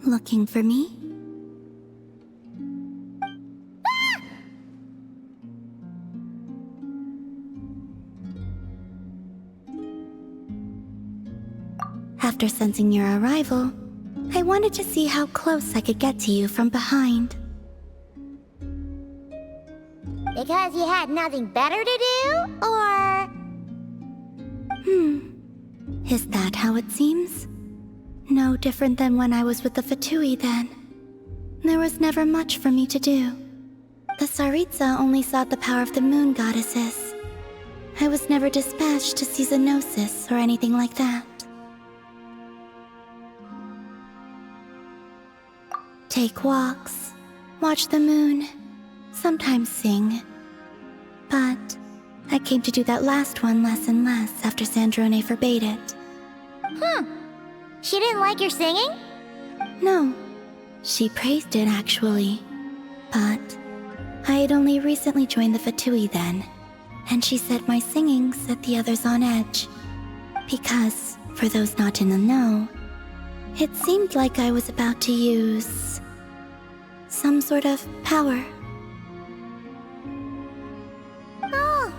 Looking for me? After sensing your arrival, I wanted to see how close I could get to you from behind. Because you had nothing better to do, or...? Is that how it seems? No different than when I was with the Fatui then. There was never much for me to do. The Tsaritsa only sought the power of the moon goddesses. I was never dispatched to see Zenosis or anything like that. Take walks, watch the moon, sometimes sing. But I came to do that last one less and less after Sandrone forbade it. She didn't like your singing? No, she praised it actually. But I had only recently joined the Fatui then, and she said my singing set the others on edge. Because, for those not in the know, it seemed like I was about to use some sort of power. Oh,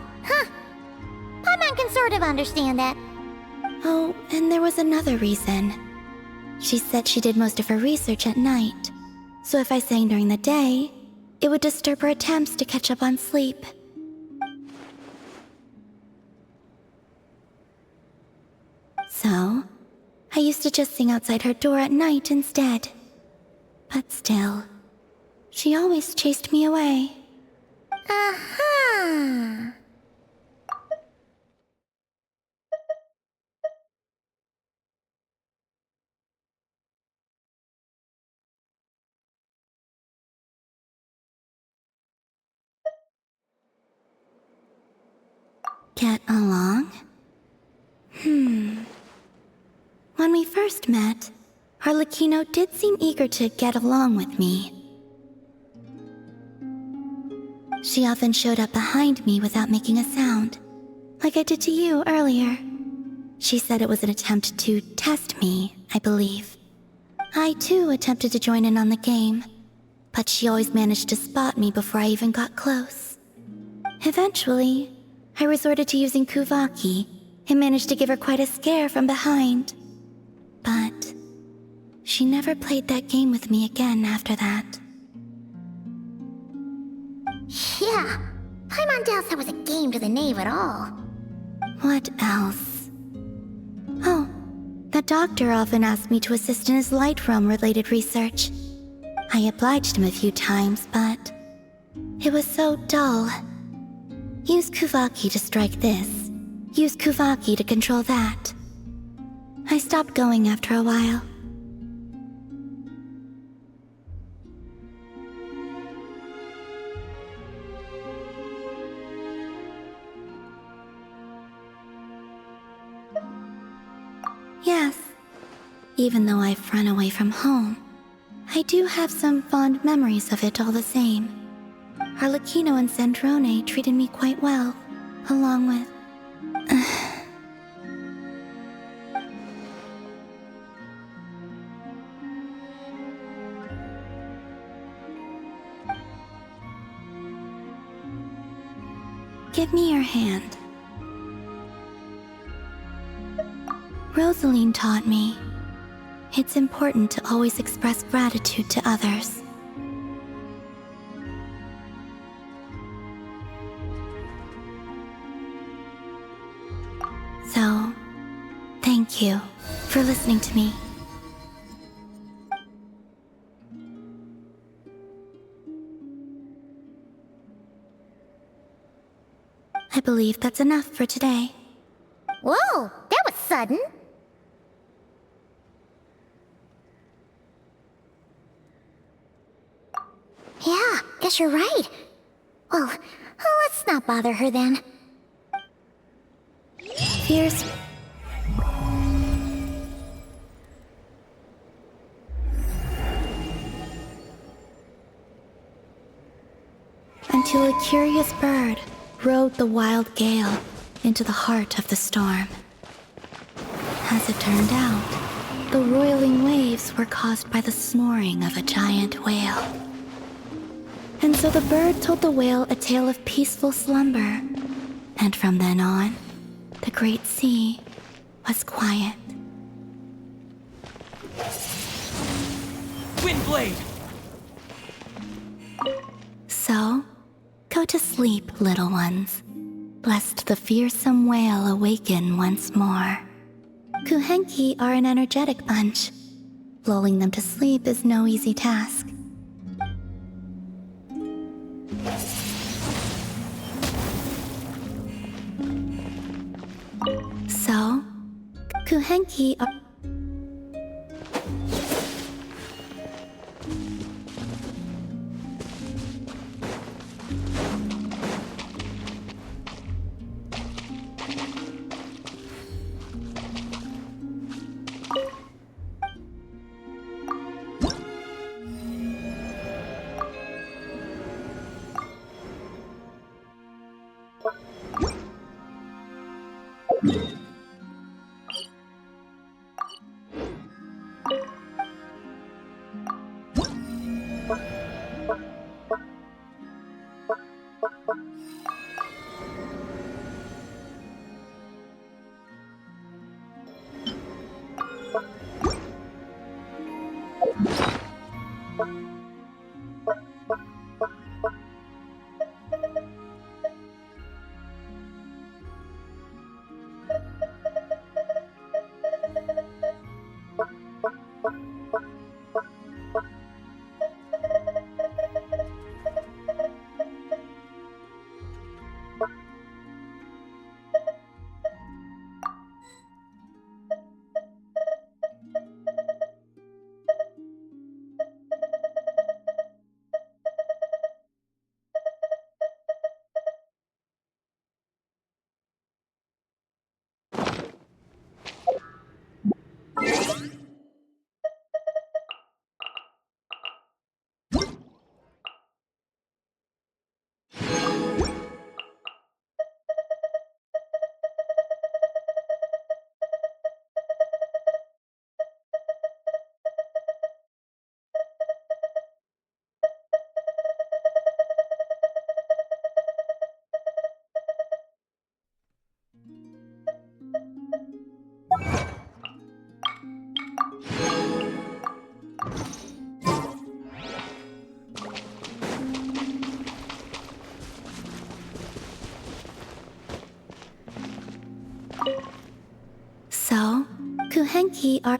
Paimon can sort of understand that. Oh, and there was another reason. She said she did most of her research at night, so if I sang during the day, it would disturb her attempts to catch up on sleep. So, I used to just sing outside her door at night instead. But still, she always chased me away. Uh-huh. Get along? When we first met, Harlequino did seem eager to get along with me. She often showed up behind me without making a sound, like I did to you earlier. She said it was an attempt to test me, I believe. I too attempted to join in on the game, but she always managed to spot me before I even got close. Eventually, I resorted to using Kuvaki and managed to give her quite a scare from behind. But she never played that game with me again after that. Yeah, Paimon doubts that was a game to the knave at all. What else? Oh, the doctor often asked me to assist in his light realm-related research. I obliged him a few times, but it was so dull. Use Kuvaki to strike this. Use Kuvaki to control that. I stopped going after a while. Yes, even though I've run away from home, I do have some fond memories of it all the same. Harlequino and Sandrone treated me quite well, along with... Give me your hand. Rosaline taught me it's important to always express gratitude to others. So, thank you for listening to me. I believe that's enough for today. Whoa, that was sudden. Yeah, guess you're right. Well, let's not bother her then. Fierce. Until a curious bird rode the wild gale into the heart of the storm. As it turned out, the roiling waves were caused by the snoring of a giant whale. And so the bird told the whale a tale of peaceful slumber, and from then on, the great sea was quiet. Windblade! So, go to sleep, little ones, lest the fearsome whale awaken once more. Kuhenki are an energetic bunch. Lulling them to sleep is no easy task. So, Kuhenki are... So, Kuhenki are...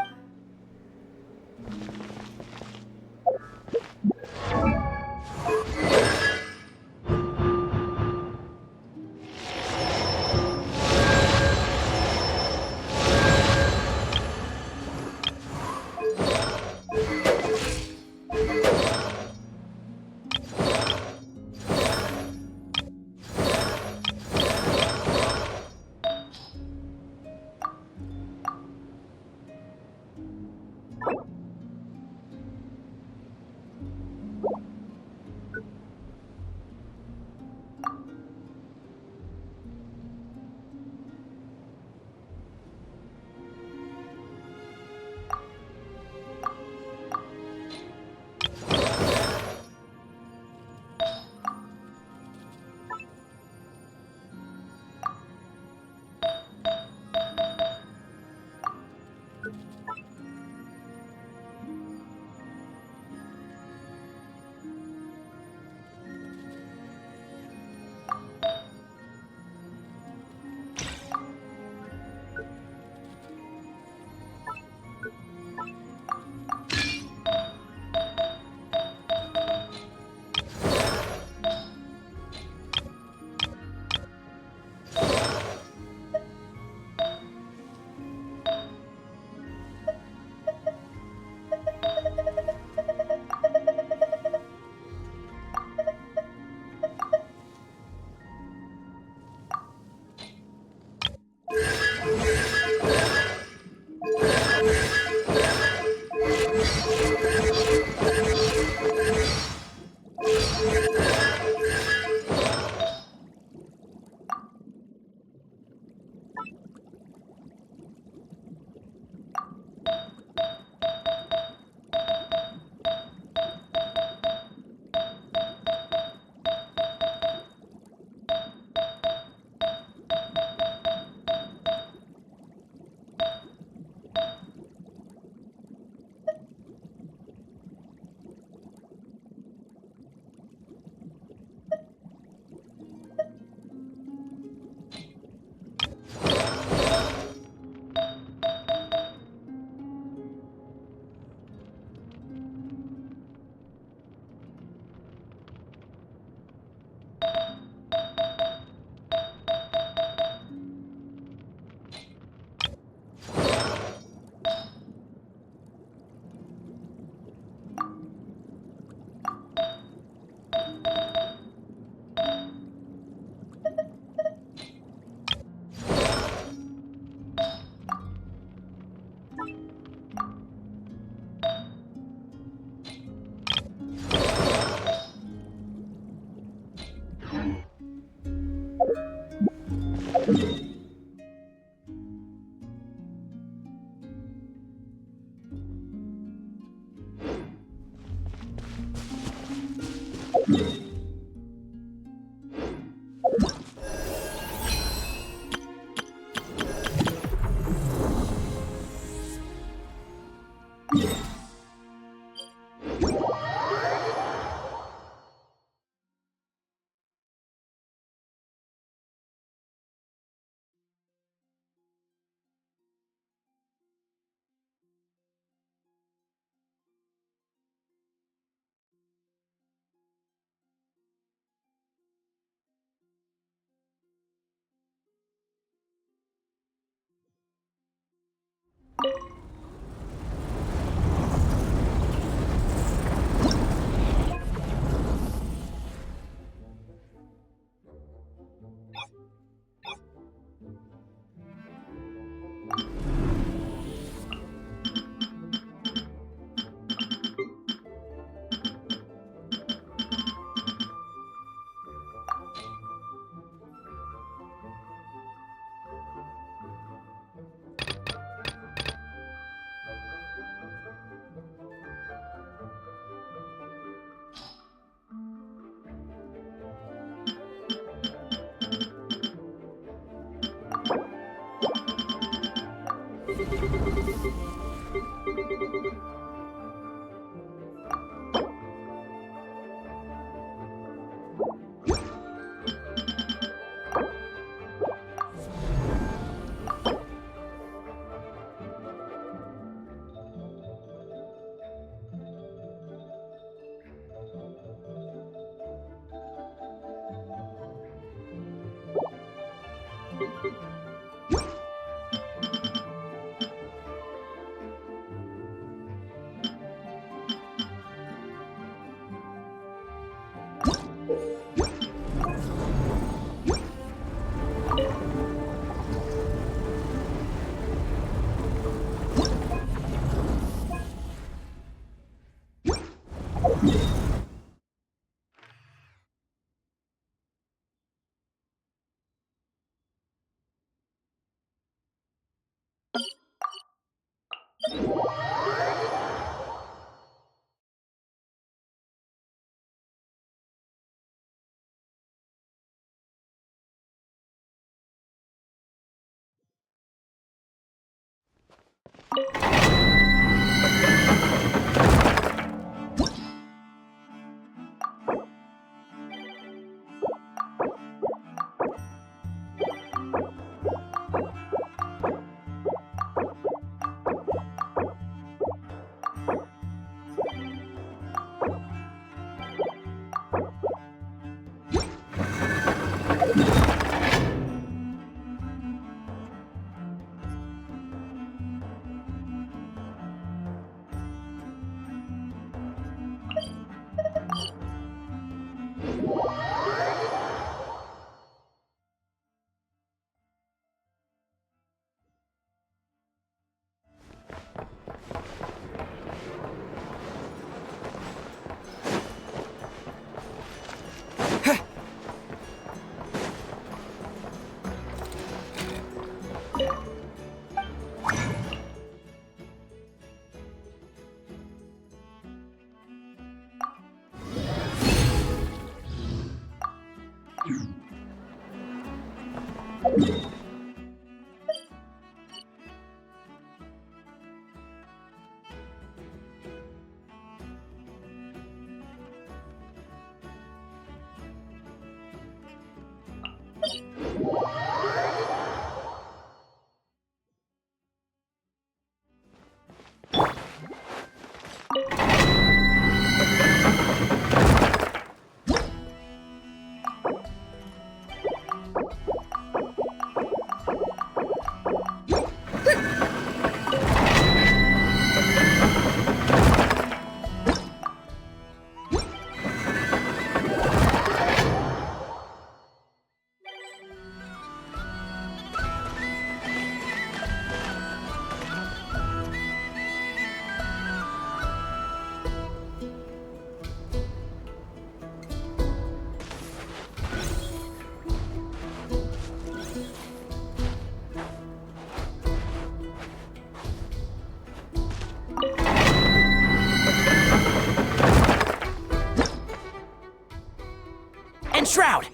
Grand Shroud!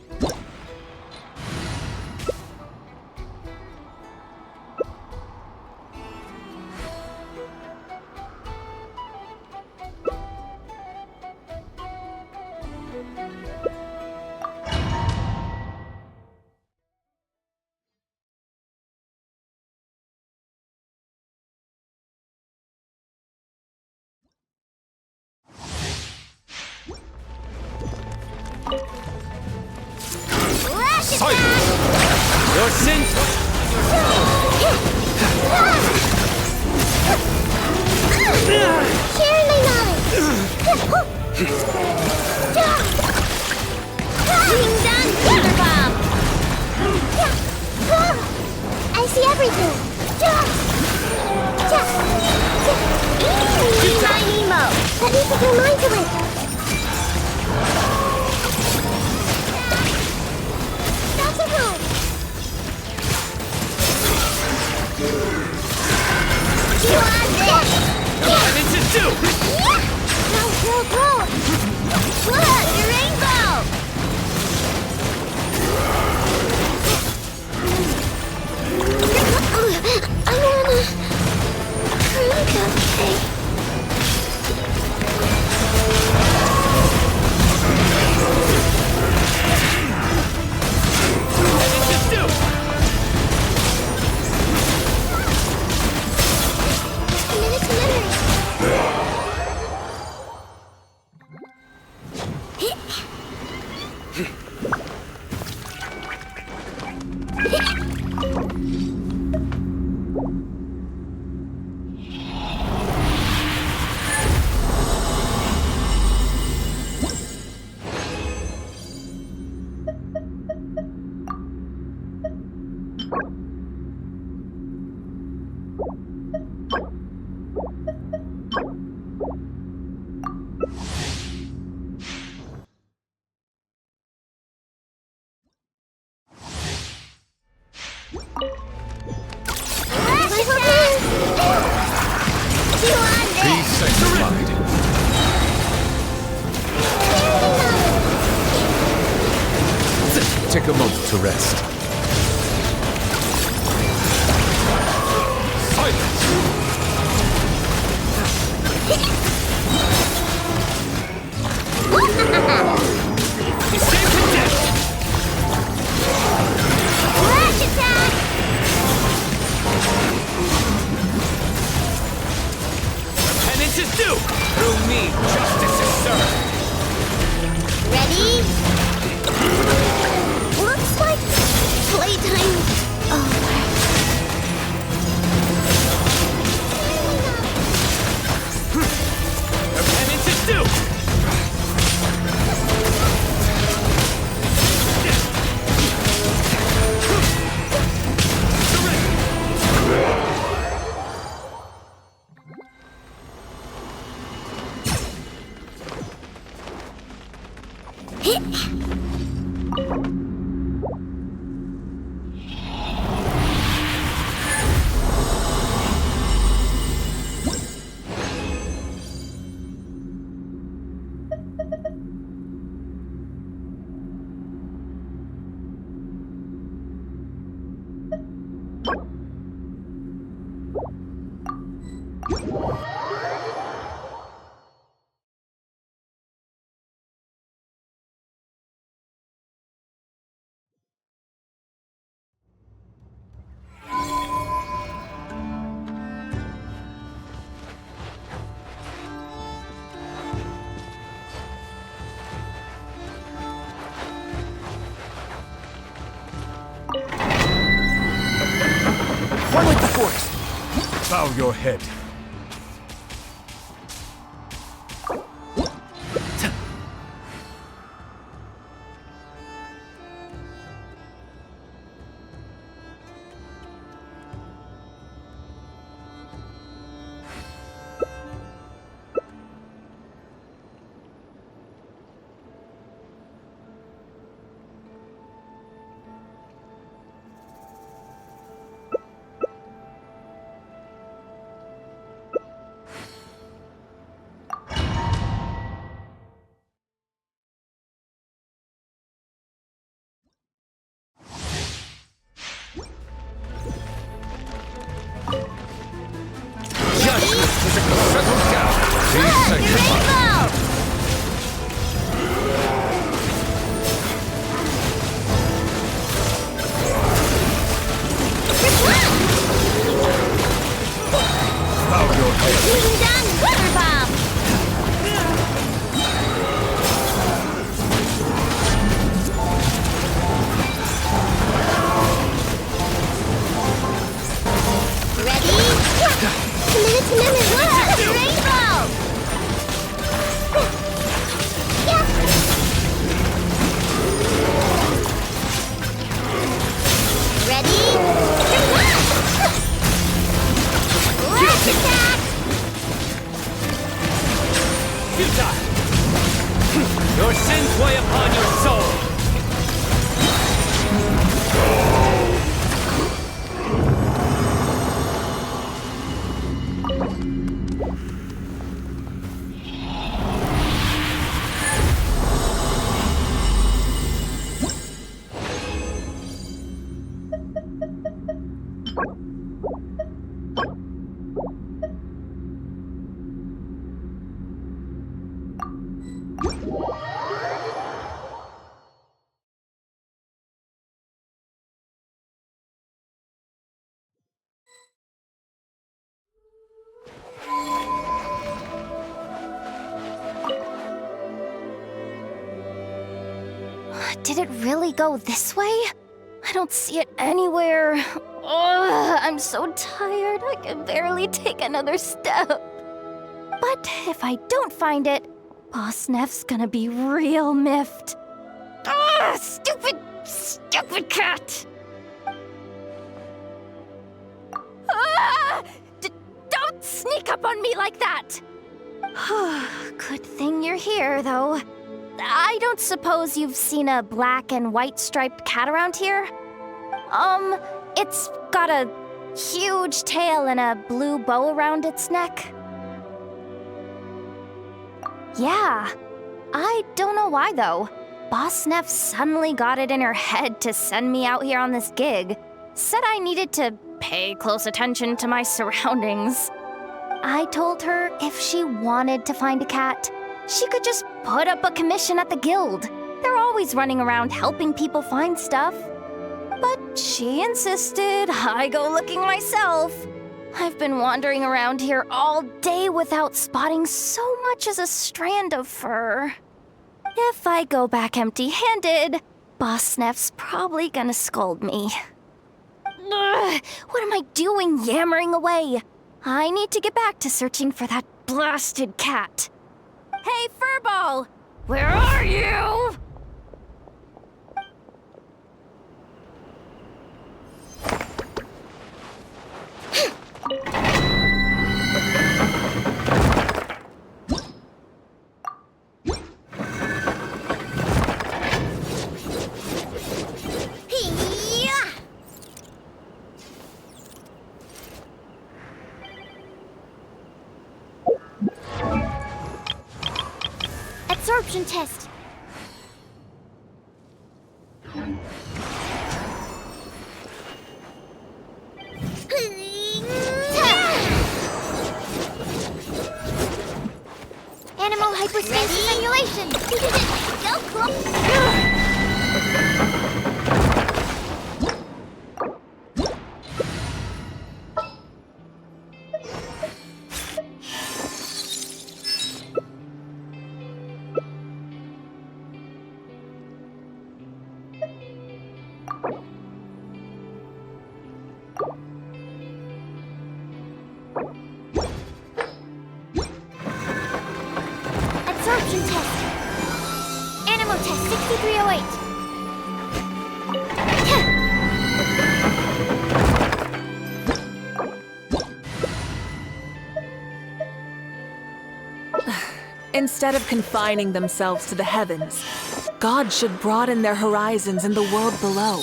Your sins! Sharing my knowledge! Being done, Thunder Bomb! I see everything! Eeny, miny, mo! Let me put your mind to it! That's a move! You want this? Nothing to do! Go! Look, the rainbow! I wanna... Okay. Nothing to do! A minute to memory. Be sanctified. Take a moment to rest. Silence! Escape from death! Flash attack! Penance is due! Through me, justice is served! Ready? Looks like playtime over. The penance is due! One with the force! Bow your head. Your sins weigh upon your soul. Did it really go this way? I don't see it anywhere. Ugh, I'm so tired, I can barely take another step. But if I don't find it, Boss Neff's gonna be real miffed. Ugh, stupid cat! Ah! Don't sneak up on me like that! Good thing you're here, though. I don't suppose you've seen a black and white striped cat around here? It's got a huge tail and a blue bow around its neck. Yeah. I don't know why, though. Boss Neff suddenly got it in her head to send me out here on this gig. Said I needed to pay close attention to my surroundings. I told her if she wanted to find a cat, she could just put up a commission at the guild. They're always running around helping people find stuff. But she insisted I go looking myself. I've been wandering around here all day without spotting so much as a strand of fur. If I go back empty-handed, Boss Neff's probably gonna scold me. Ugh, what am I doing yammering away? I need to get back to searching for that blasted cat. Hey, Furball! Where are you? Absorption test. Animal hyperstasis simulation. Go, cool. Absorption test. Animal test 6308. Instead of confining themselves to the heavens, God should broaden their horizons in the world below.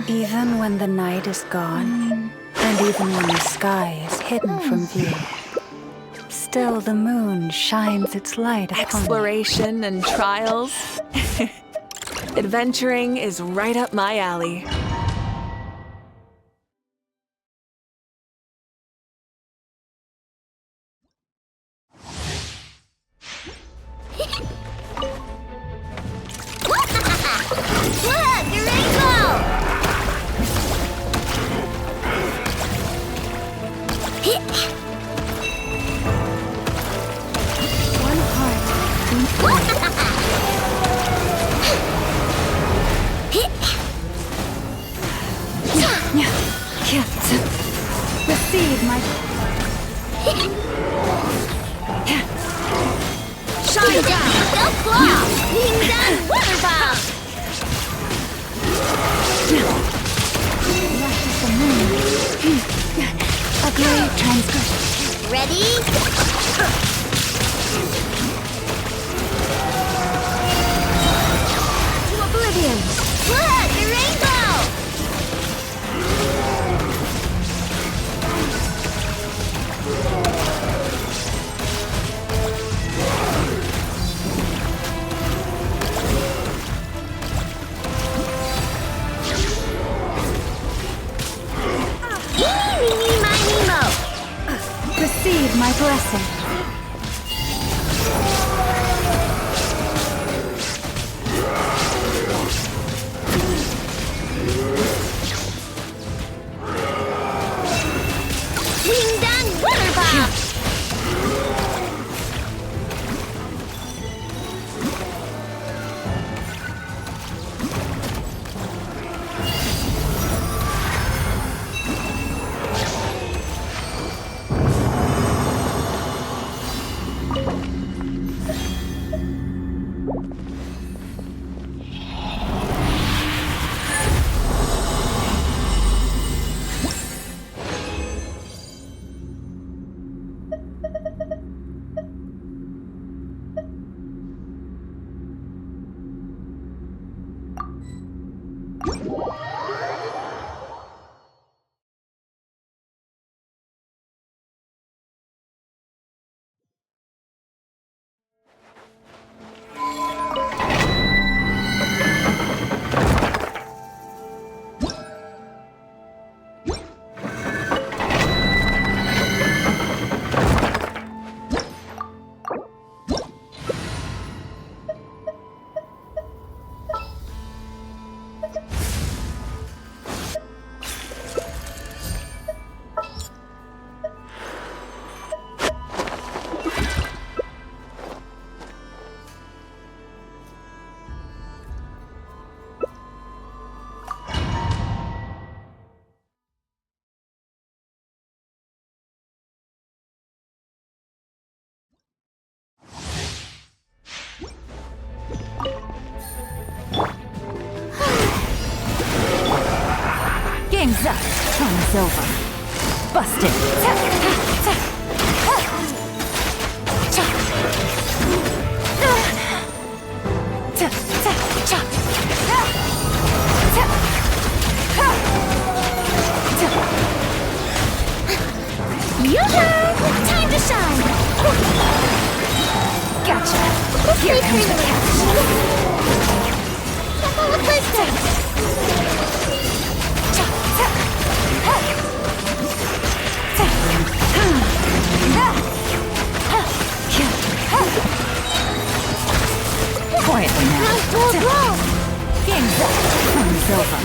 Even when the night is gone, and even when the sky is hidden from view, still the moon shines its light upon it. Exploration and trials. Adventuring is right up my alley. Look, a rainbow! One heart, receive my Shine down! Go claw! Being down water bomb! lashes the moon. grave transgression. Ready? To oblivion! Look! The rainbow! Eeny, miny, mo! Receive my blessing. Wing done water bomb! Game's up. Time's over. Busted. Yoo-hoo! Time to shine! Gotcha. Here comes the catch. Careful with wisdom! Quietly now. Round to a brawl! Game's up. Time's over.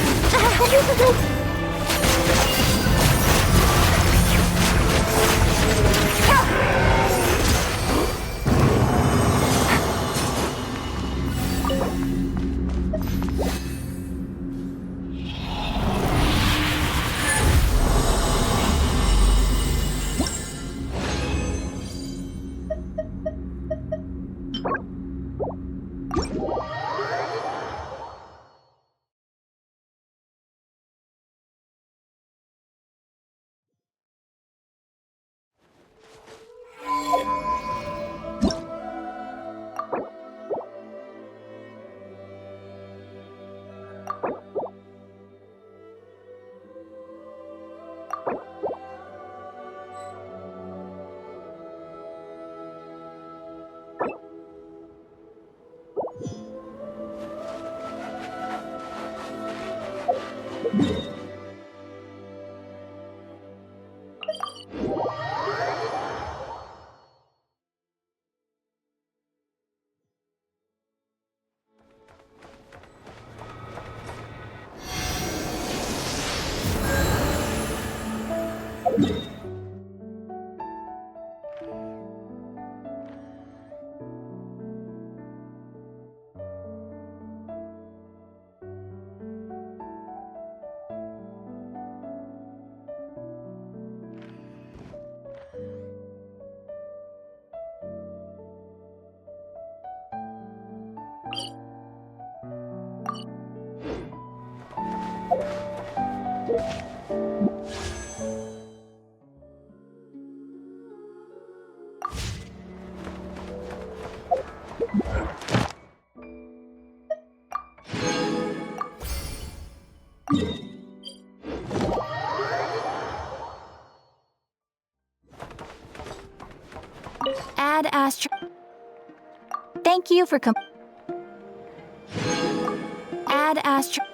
Add astro. Thank you for Add astro.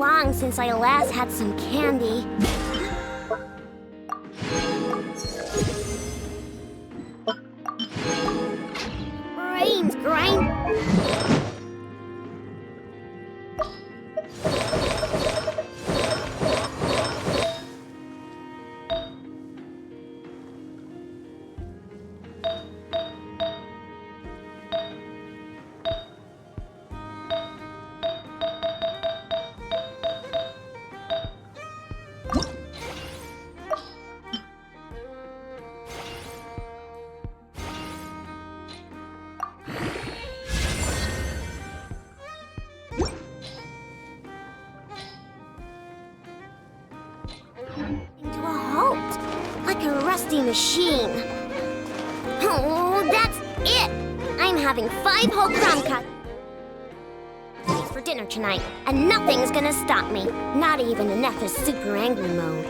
long since I last had some candy. Brains grind. Into a halt, like a rusty machine. Oh, that's it! I'm having 5 whole crumb cuts for dinner tonight, and nothing's gonna stop me. Not even in Neffa's super angry mode.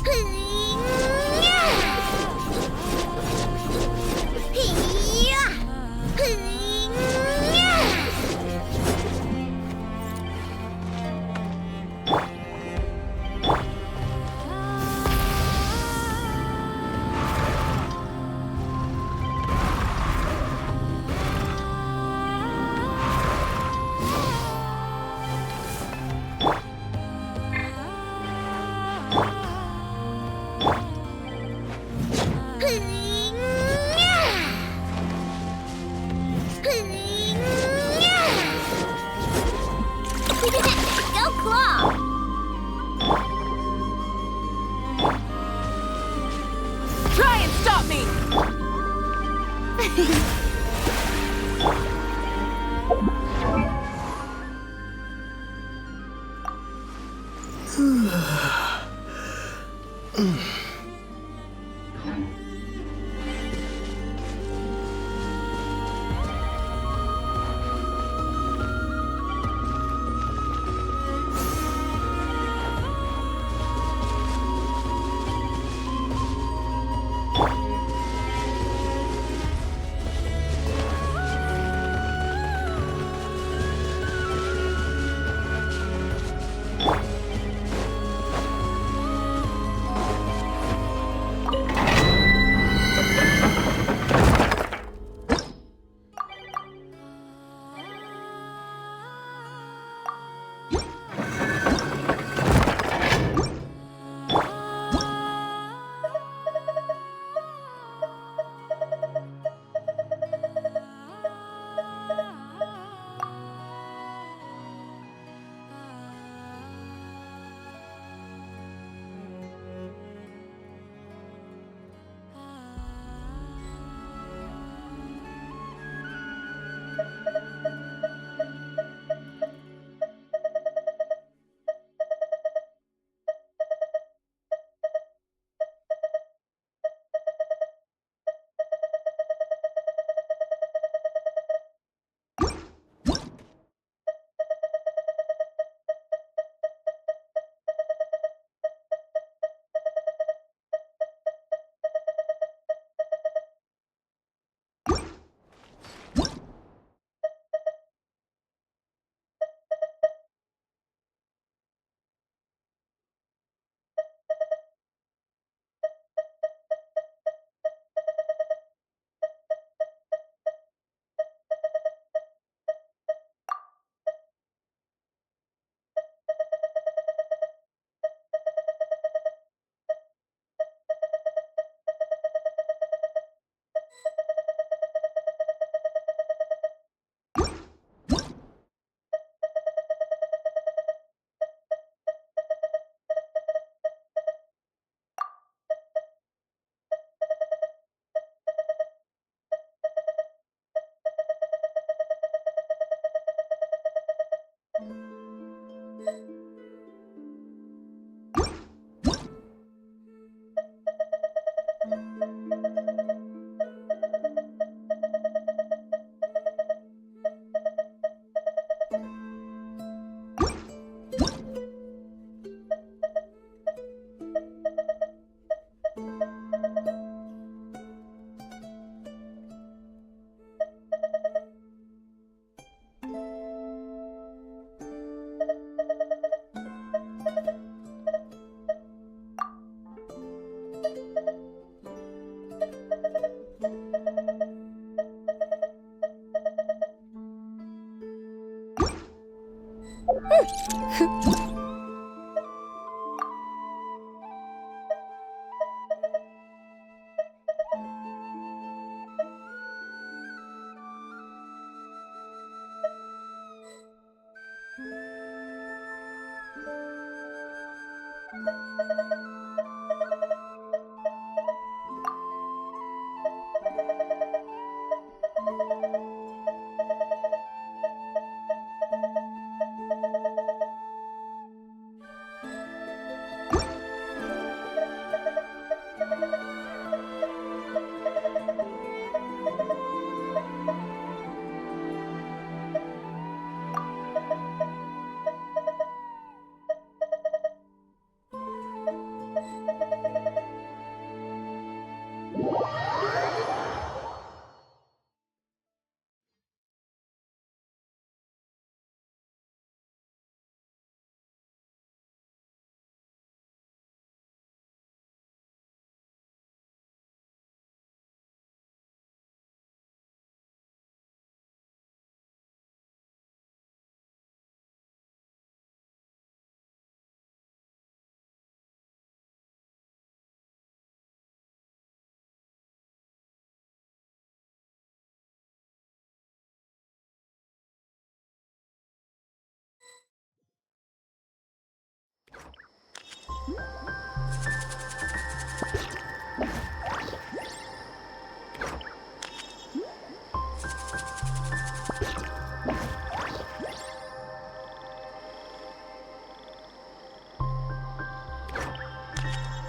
Go Claw! Try and stop me!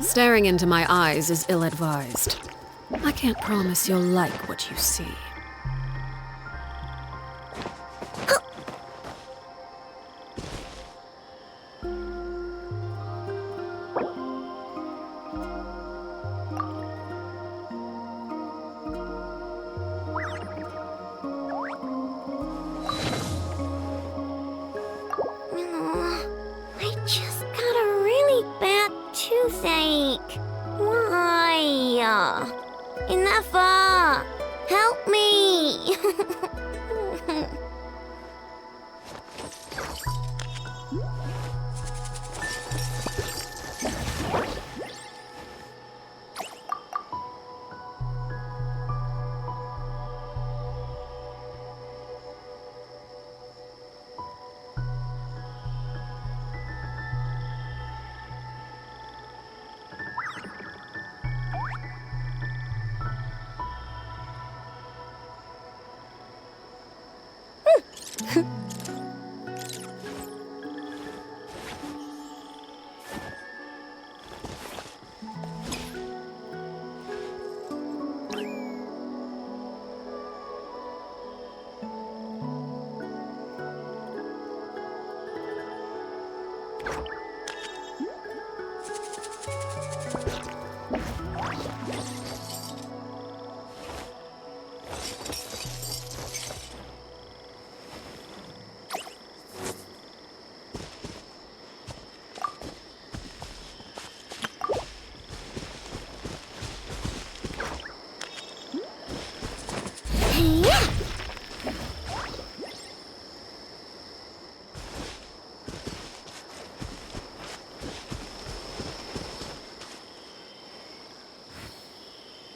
Staring into my eyes is ill-advised. I can't promise you'll like what you see. I just got a really bad toothache. Why? Enough! Help me!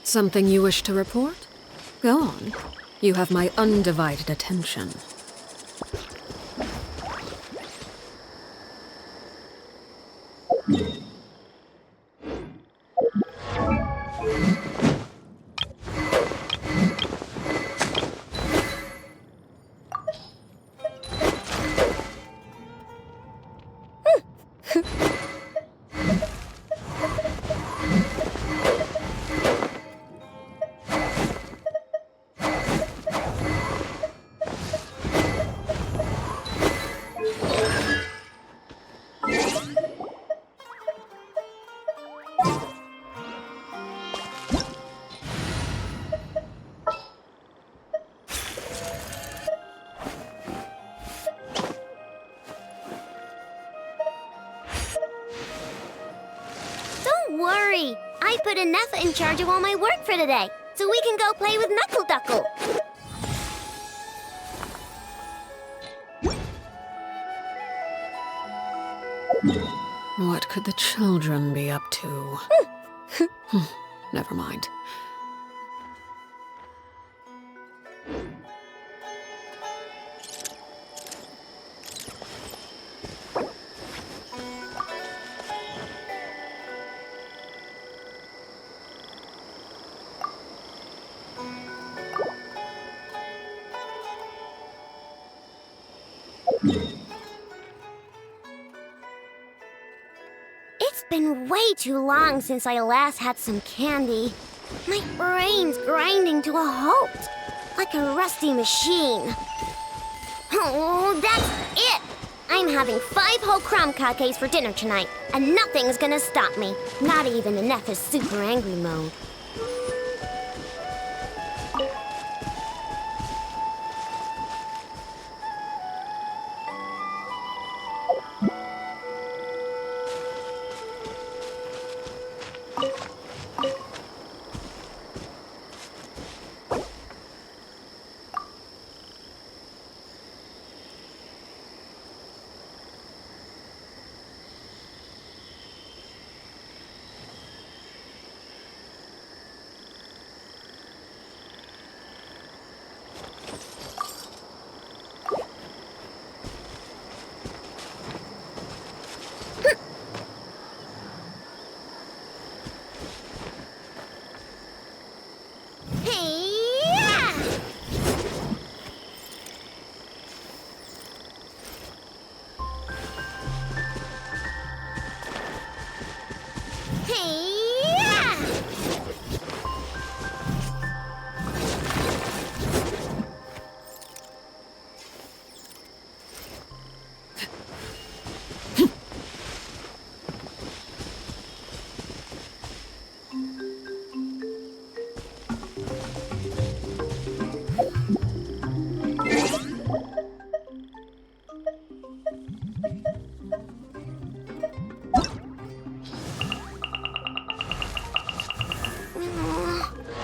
Something you wish to report? Go on. You have my undivided attention. Don't worry. I put Anefa in charge of all my work for today, so we can go play with Knuckle Duckle. What could the children be up to? Never mind. It's been way too long since I last had some candy. My brain's grinding to a halt, like a rusty machine. Oh, that's it! I'm having 5 whole crumb cupcakes for dinner tonight, and nothing's gonna stop me. Not even in Neffa's super angry mode.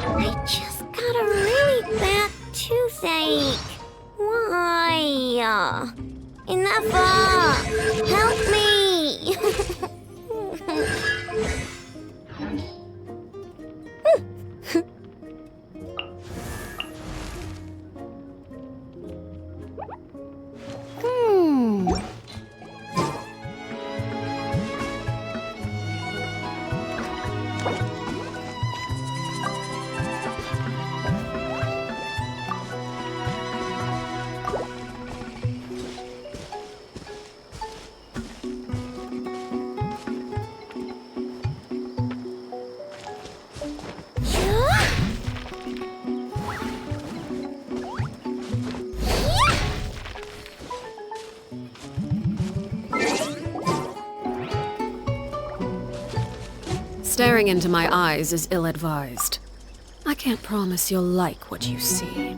I just got a really bad toothache. Why? Enough! Help me! Staring into my eyes is ill-advised. I can't promise you'll like what you see.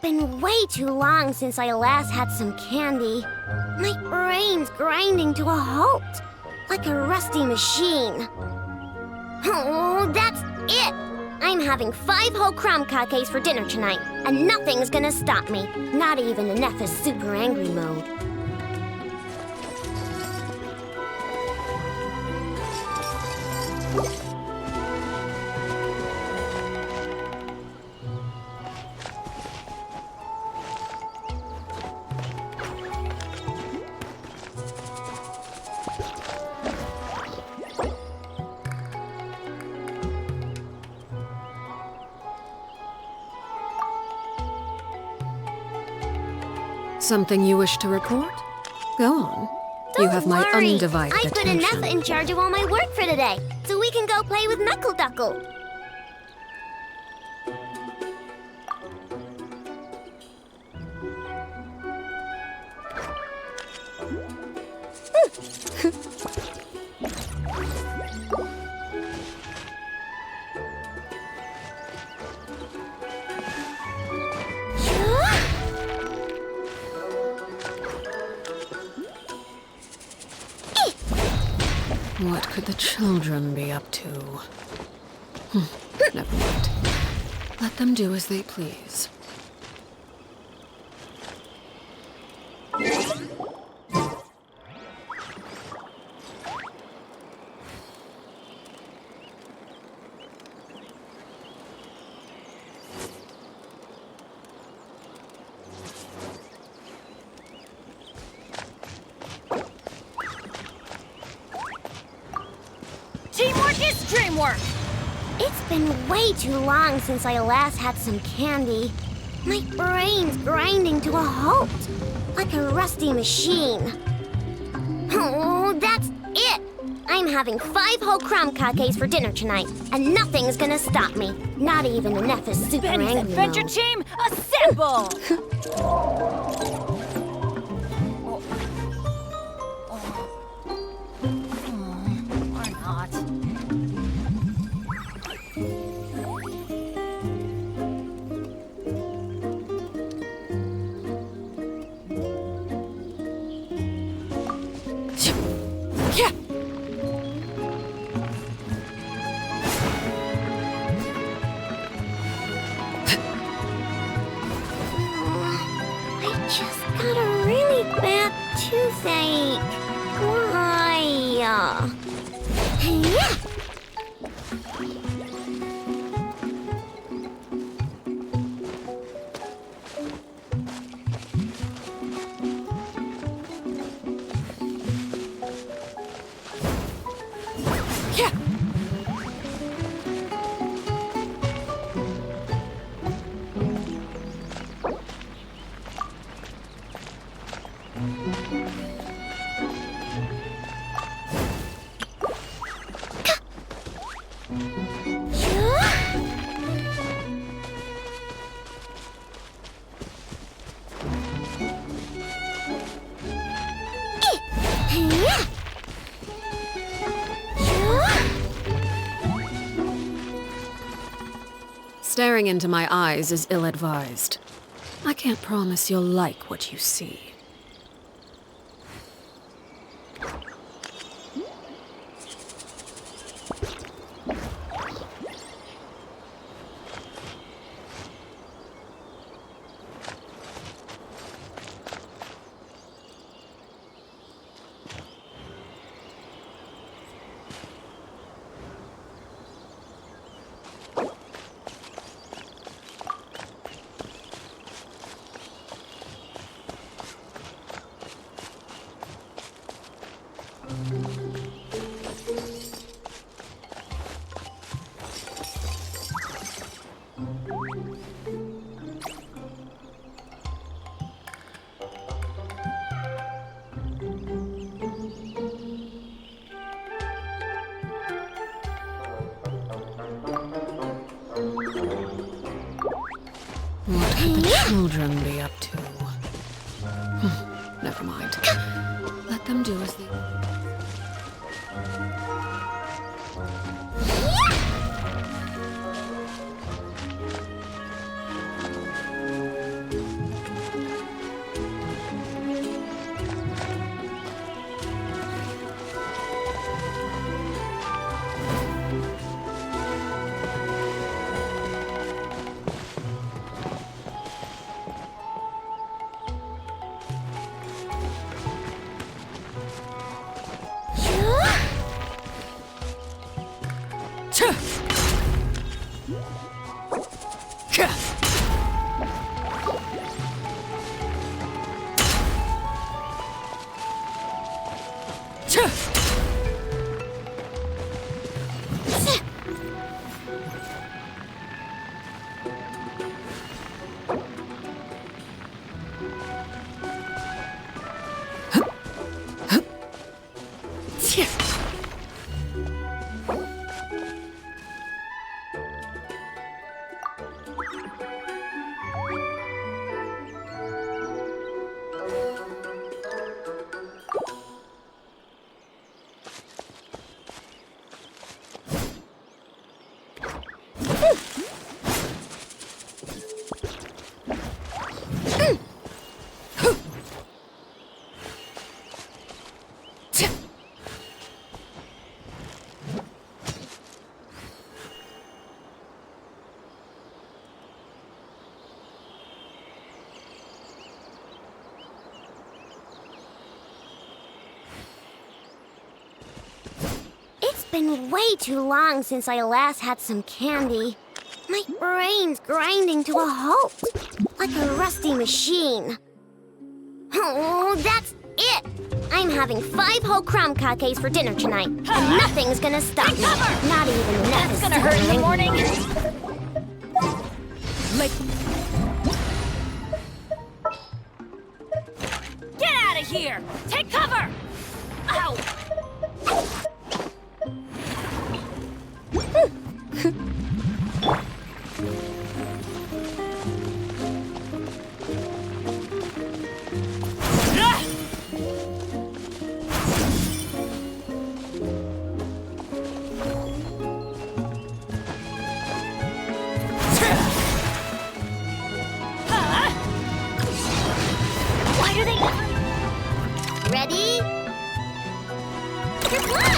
Been way too long since I last had some candy. My brain's grinding to a halt, like a rusty machine. Oh, that's it! I'm having 5 whole crumb cupcakes for dinner tonight, and nothing's gonna stop me. Not even in Neffa's super angry mode. Something you wish to report? Go on. You have my Don't worry. undivided I put attention. Neffa in charge of all my work for today, so we can go play with Knuckle Duckle. What could the children be up to? Never mind. Let them do as they please. Teamwork is dreamwork! It's been way too long since I last had some candy. My brain's grinding to a halt, like a rusty machine. Oh, that's it! I'm having 5 whole crumb cupcakes for dinner tonight, and nothing's gonna stop me. Not even Neffa's super Benny's angry Adventure mode. Team, assemble! Or not. Yeah. I just got a really bad toothache. Why? Yeah. Yeah. Staring into my eyes is ill-advised. I can't promise you'll like what you see. What could the children be up to? Never mind. Let them do as they... been way too long since I last had some candy. My brain's grinding to a halt, like a rusty machine. Oh, that's it! I'm having 5 whole crumb cupcakes for dinner tonight, and nothing's gonna stop me. Not even That's gonna hurt in the morning. Get out of here! Take cover! Ow! Why do they... Ready? Good luck!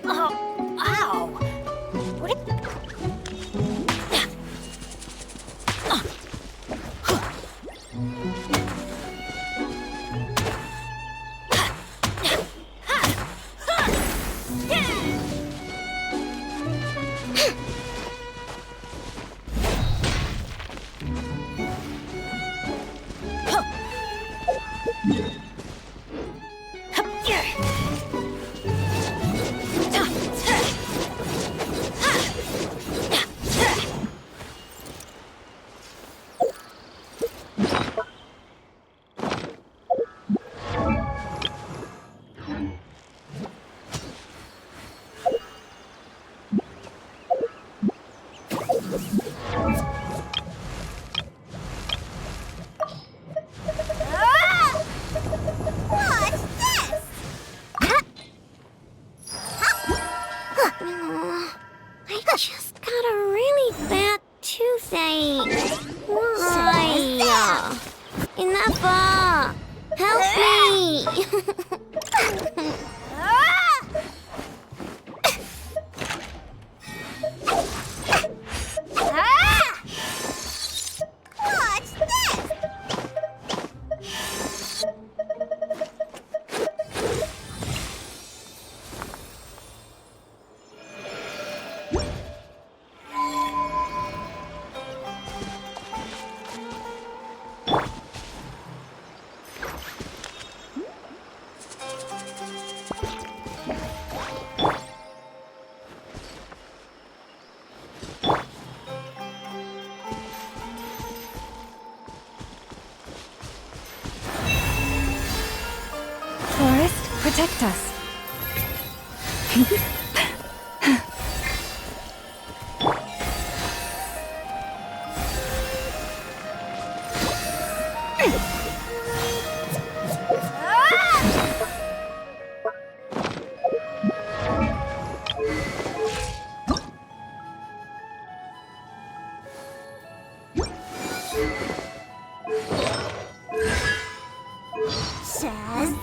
Oh, ow! What it... I just got a really bad toothache. Why? Enough! Help me! What's this? Forest, protect us. Shazam!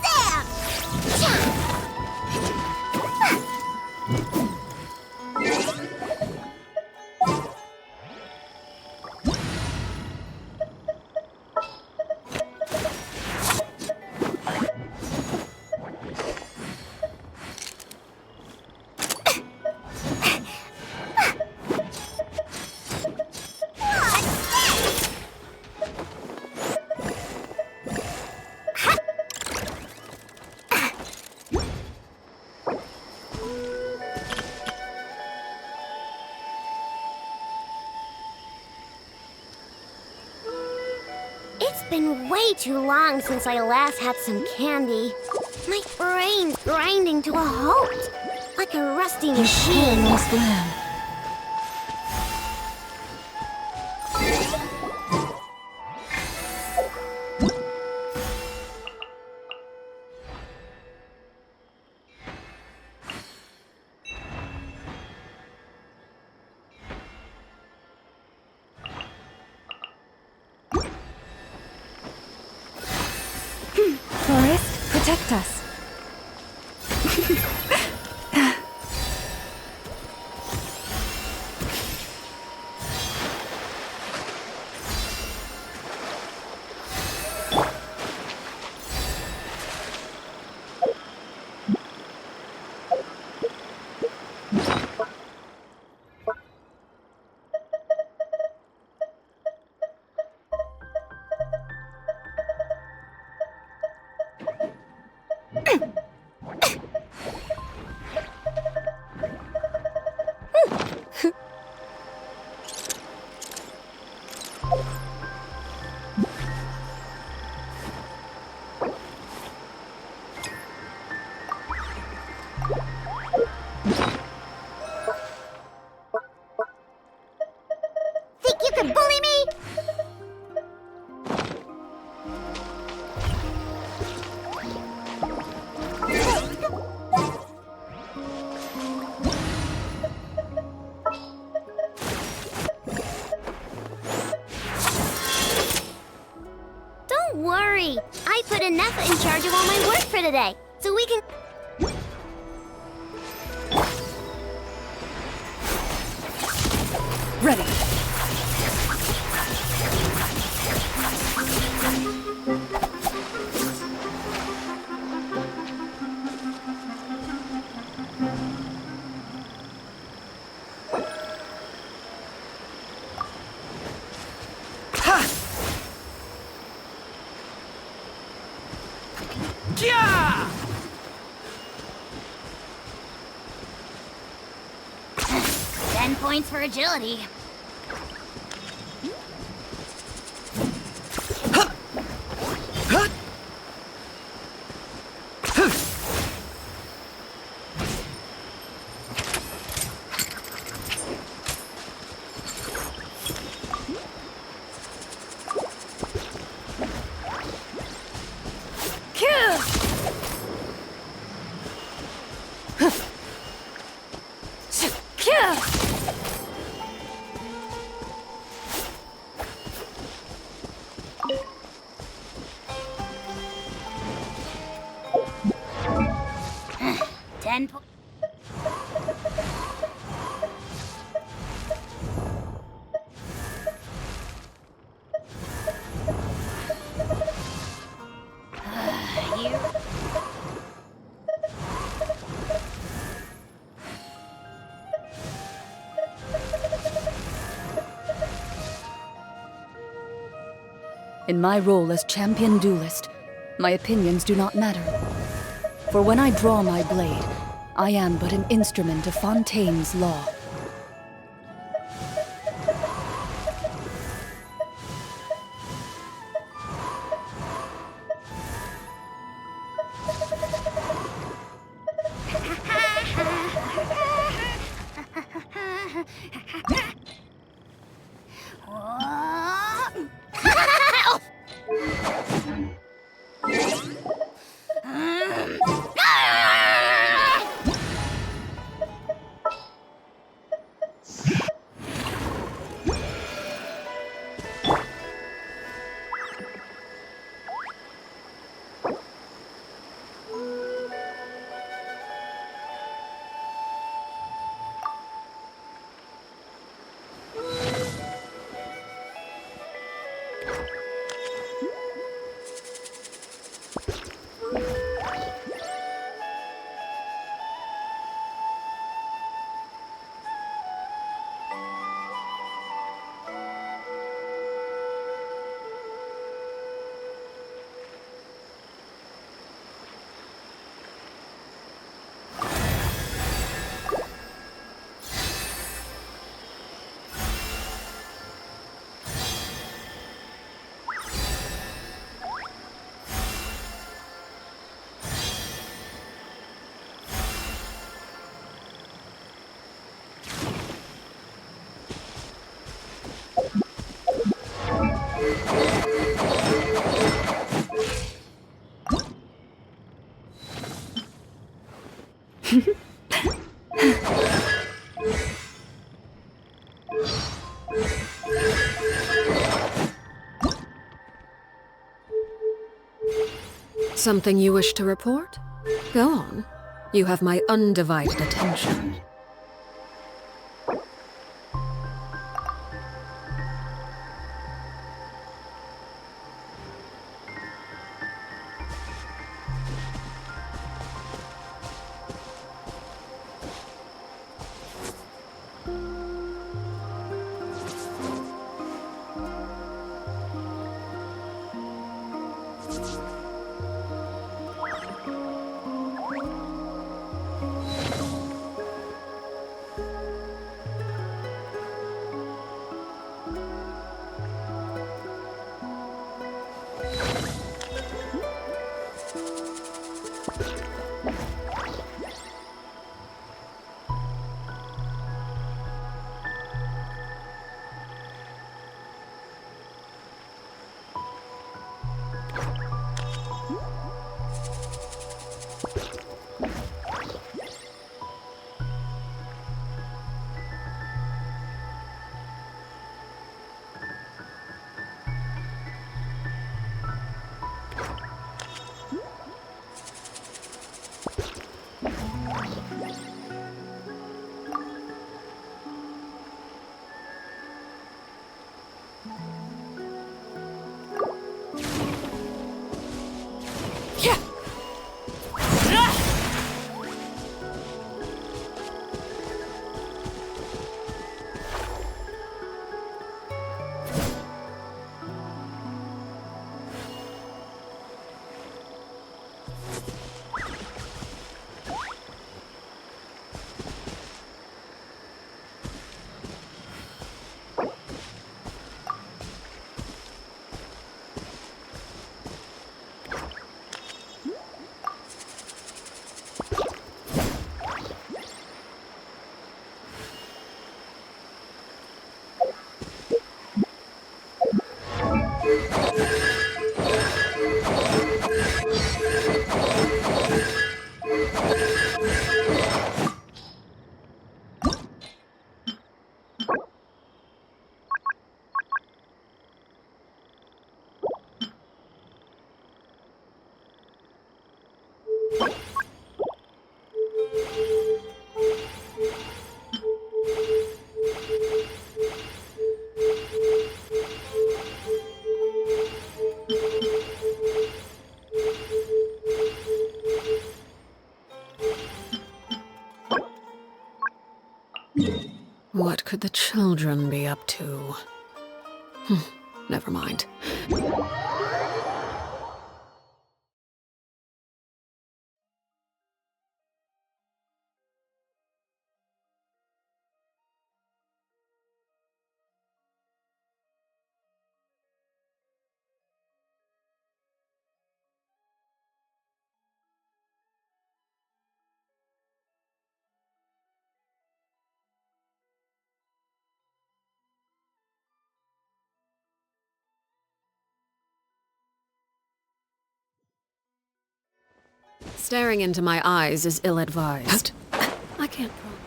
It's been way too long since I last had some candy. My brain's grinding to a halt, like a rusty machine. Lost lamb. Forest, Protect us. Think you can bully me? Don't worry. I put enough in charge of all my work for today, so we can... Ready. Yeah! 10 points for agility. In my role as champion duelist, my opinions do not matter. For when I draw my blade, I am but an instrument of Fontaine's law. Something you wish to report? Go on. You have my undivided attention. What could the children be up to? Never mind. Staring into my eyes is ill-advised. I can't promise.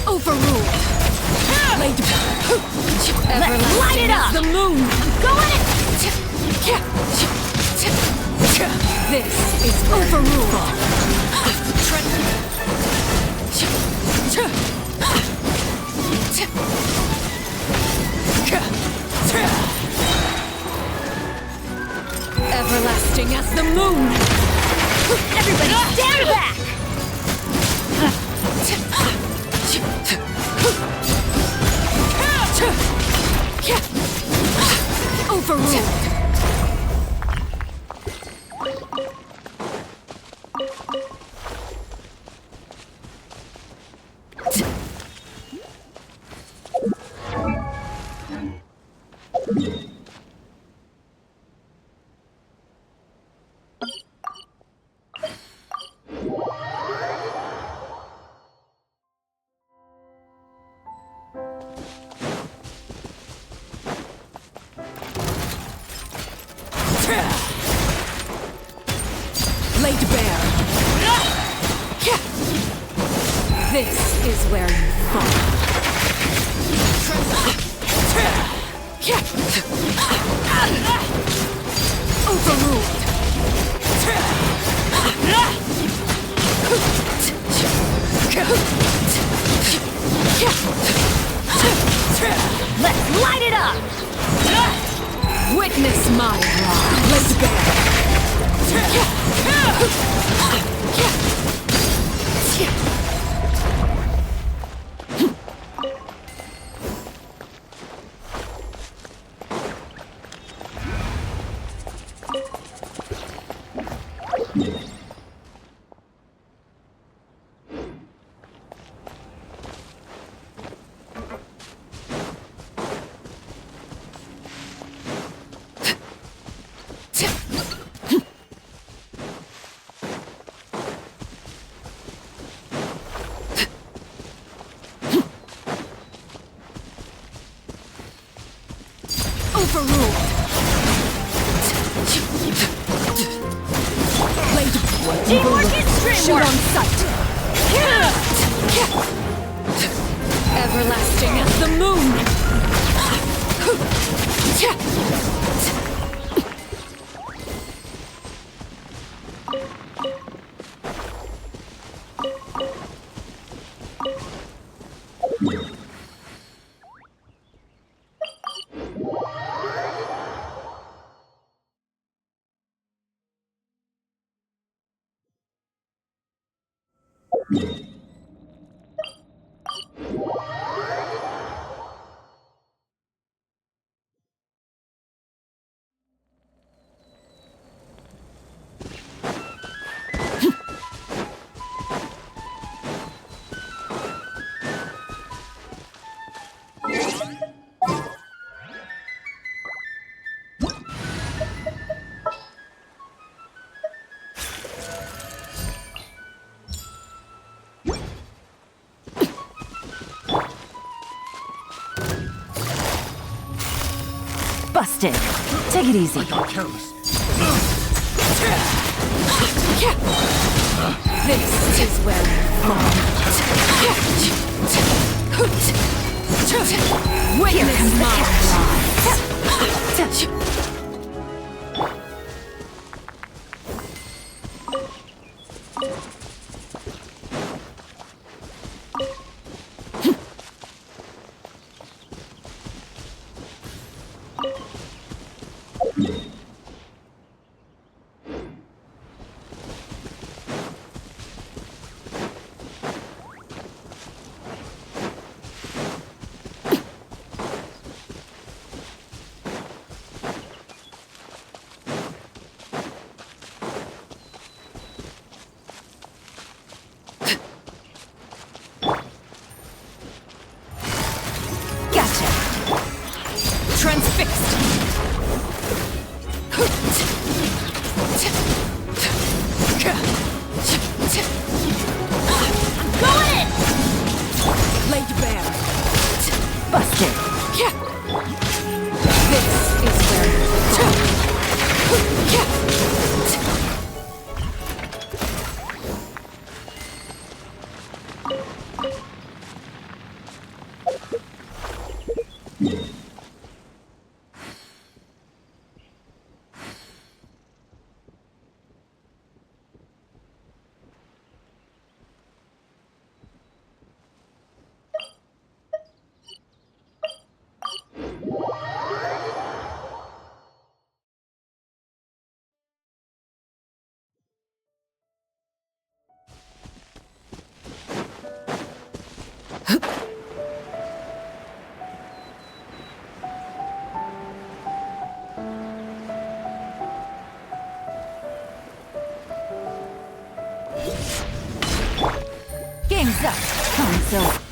Overruled. Everlasting light it up! as the moon. Go in it! This is overruled. Everlasting as the moon. Everybody stand back! Overruled. Laid bare. This is where you fall. Overruled. Let's light it up! Witness my wrath. Let's Overruled. Teamwork is Shoot streamwork! on sight. Everlasting as the moon. Busted. Take it easy. Careless. This is where you fall. Witness my wrath. Gotcha. Transfixed. Going in! Laid bare. Busted. This is where you fall. Game's up. Console.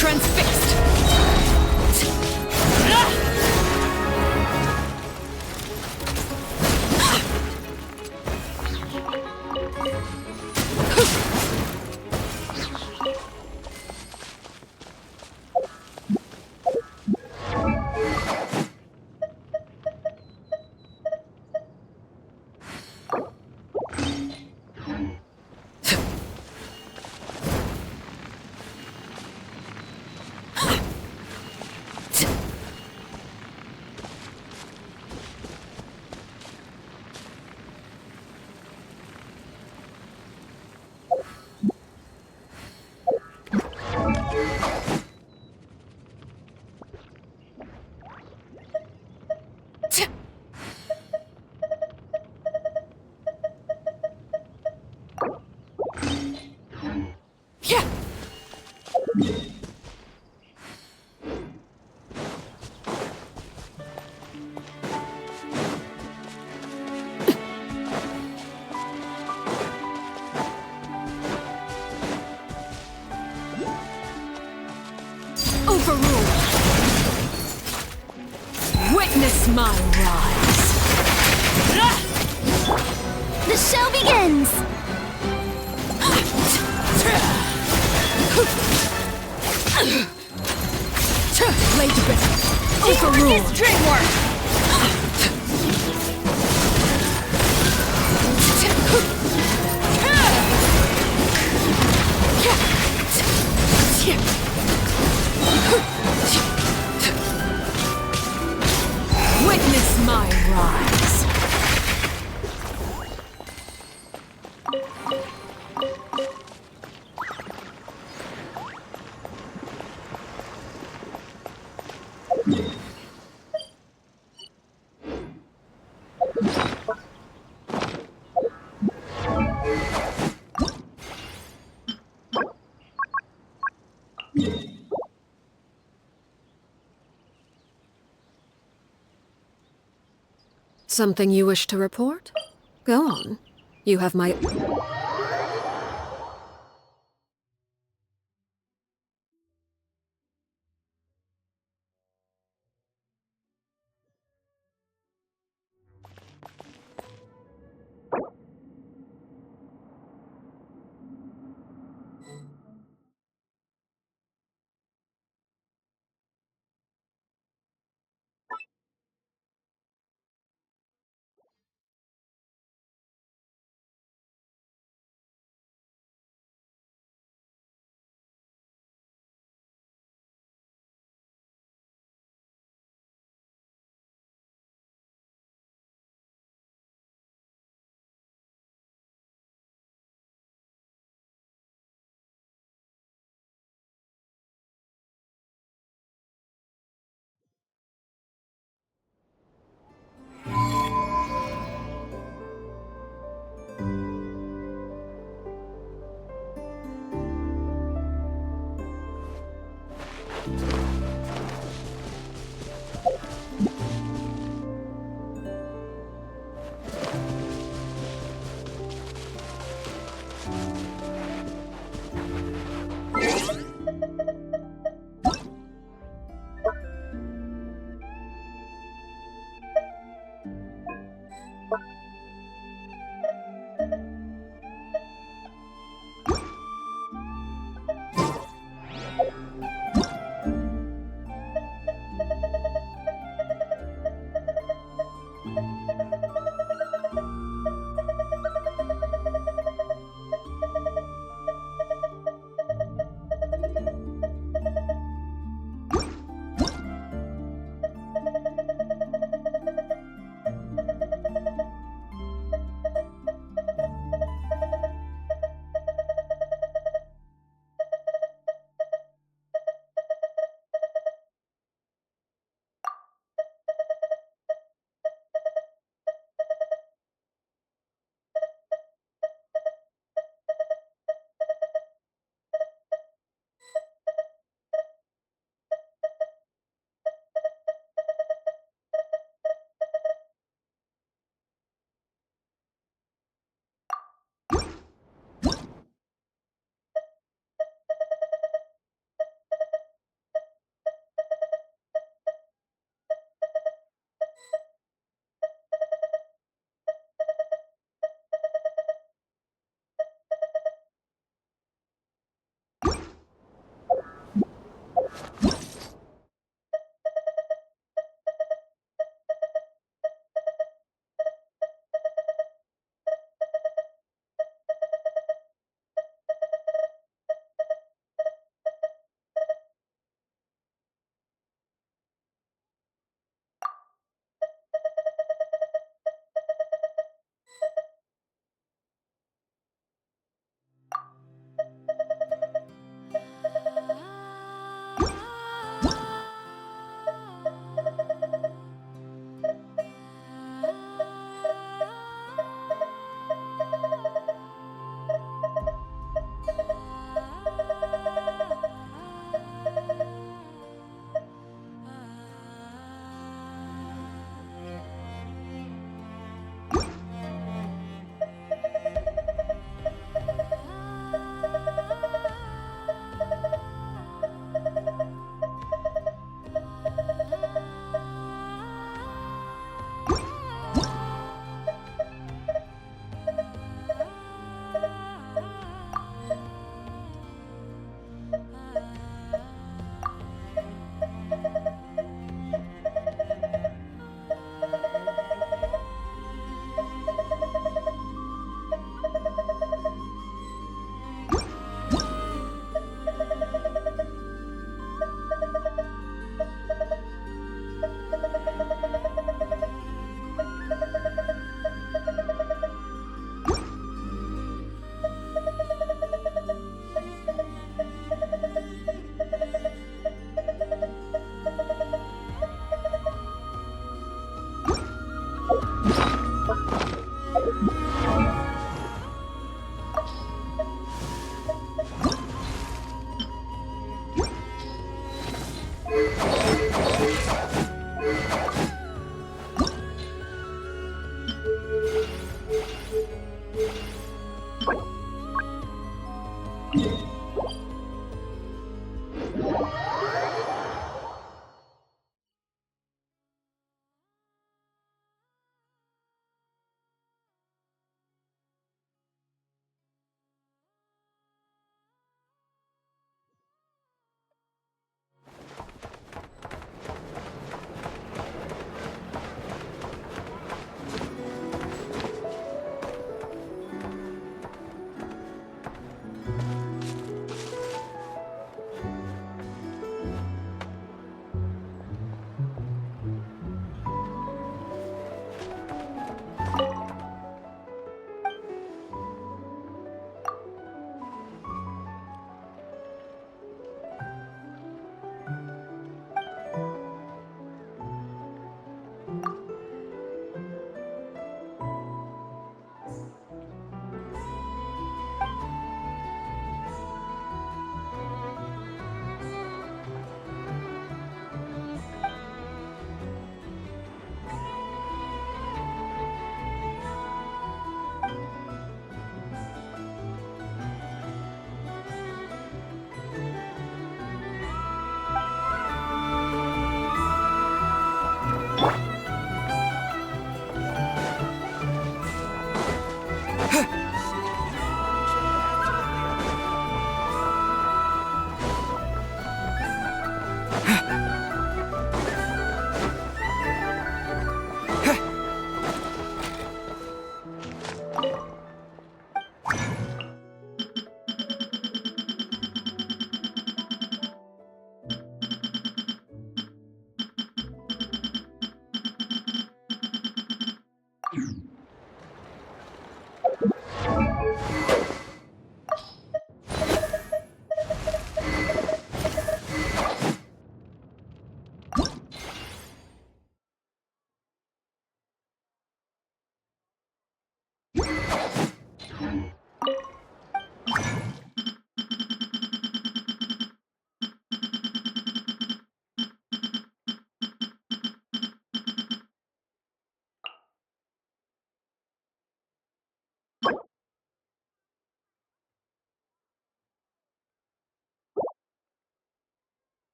Transfixed! Overruled! Witness my rise! The show begins! Laid to bed! Overruled! Dreamwork! Witness my rise! Something you wish to report? Go on. You have my...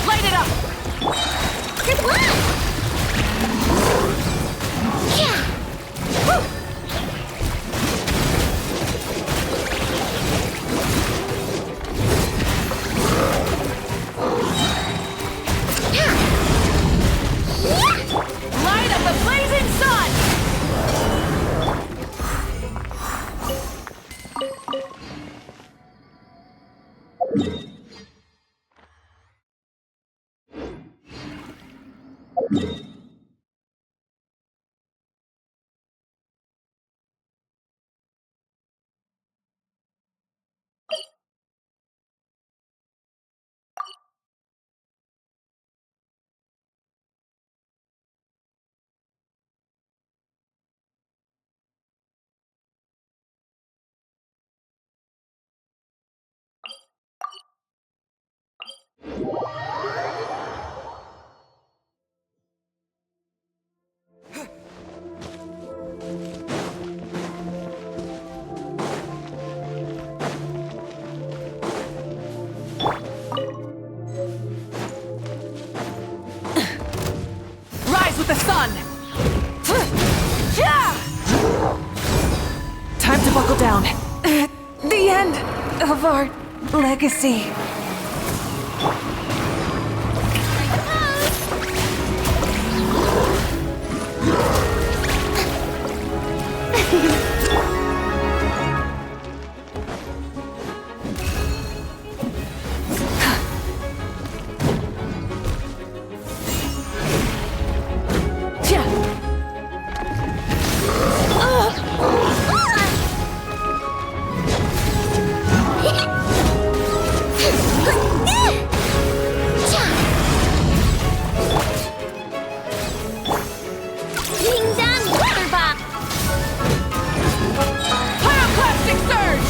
Light it up! Good one! Yeah! Woo! Light up the blazing sun! Rise with the sun! Time to buckle down. The end of our legacy. Bring down Waterbuck! Pyroclastic surge!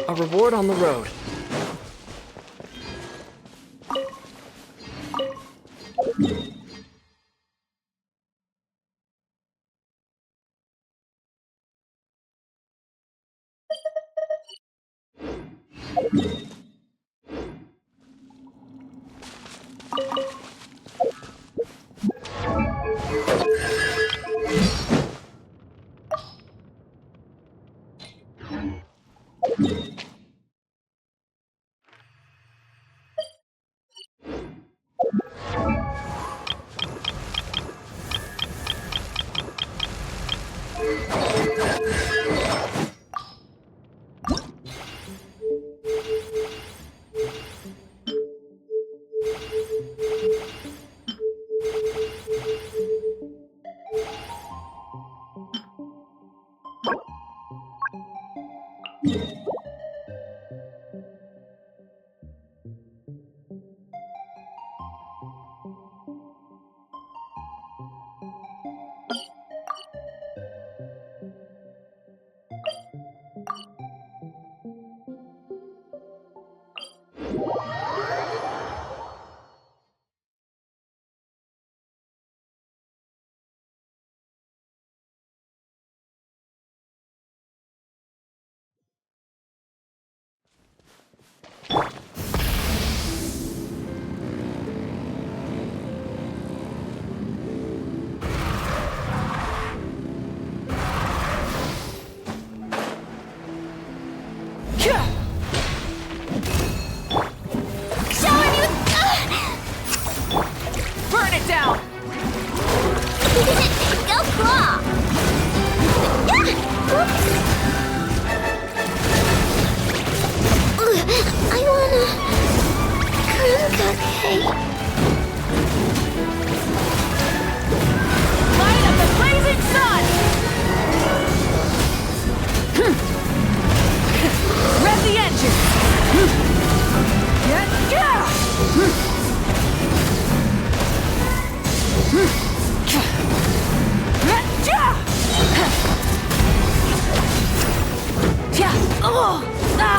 A reward on the road.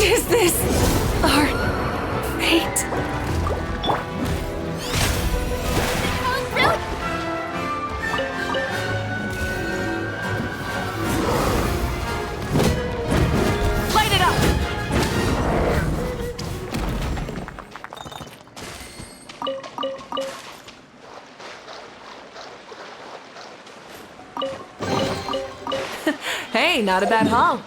Is this our fate? Light it up! Hey, not a bad haul.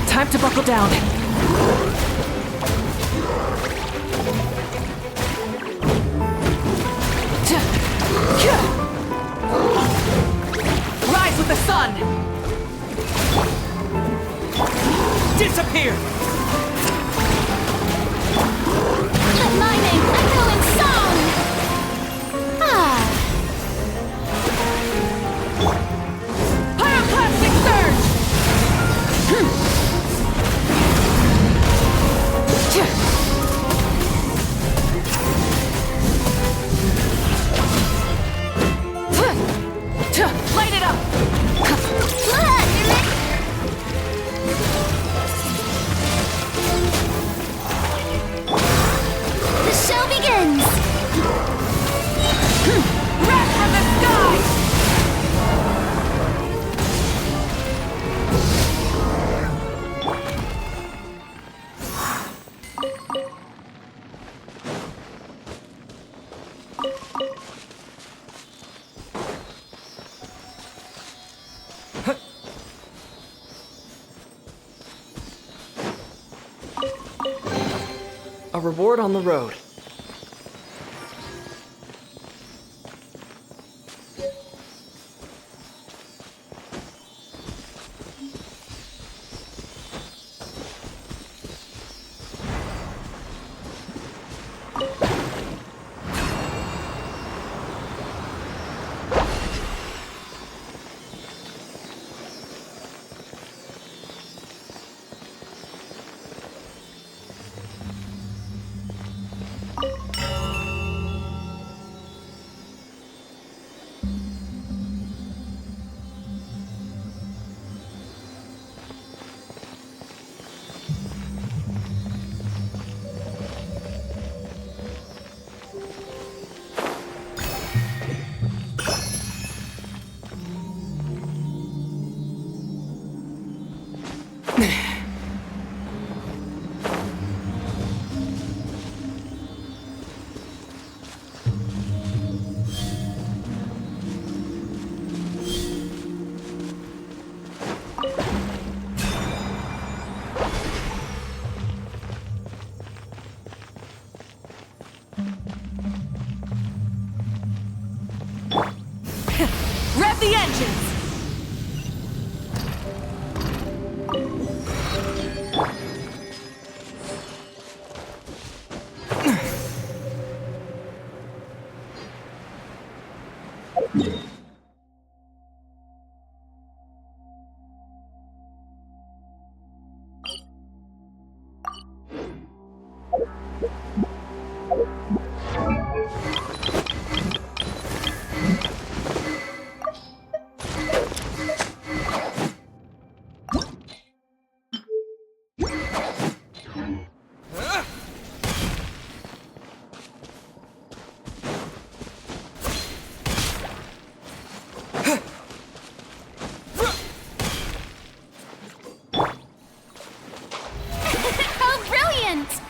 Time to buckle down. Rise with the sun! Disappear! At my name, echo in song! Pyroclastic surge! A reward on the road. Rev the engines! How brilliant!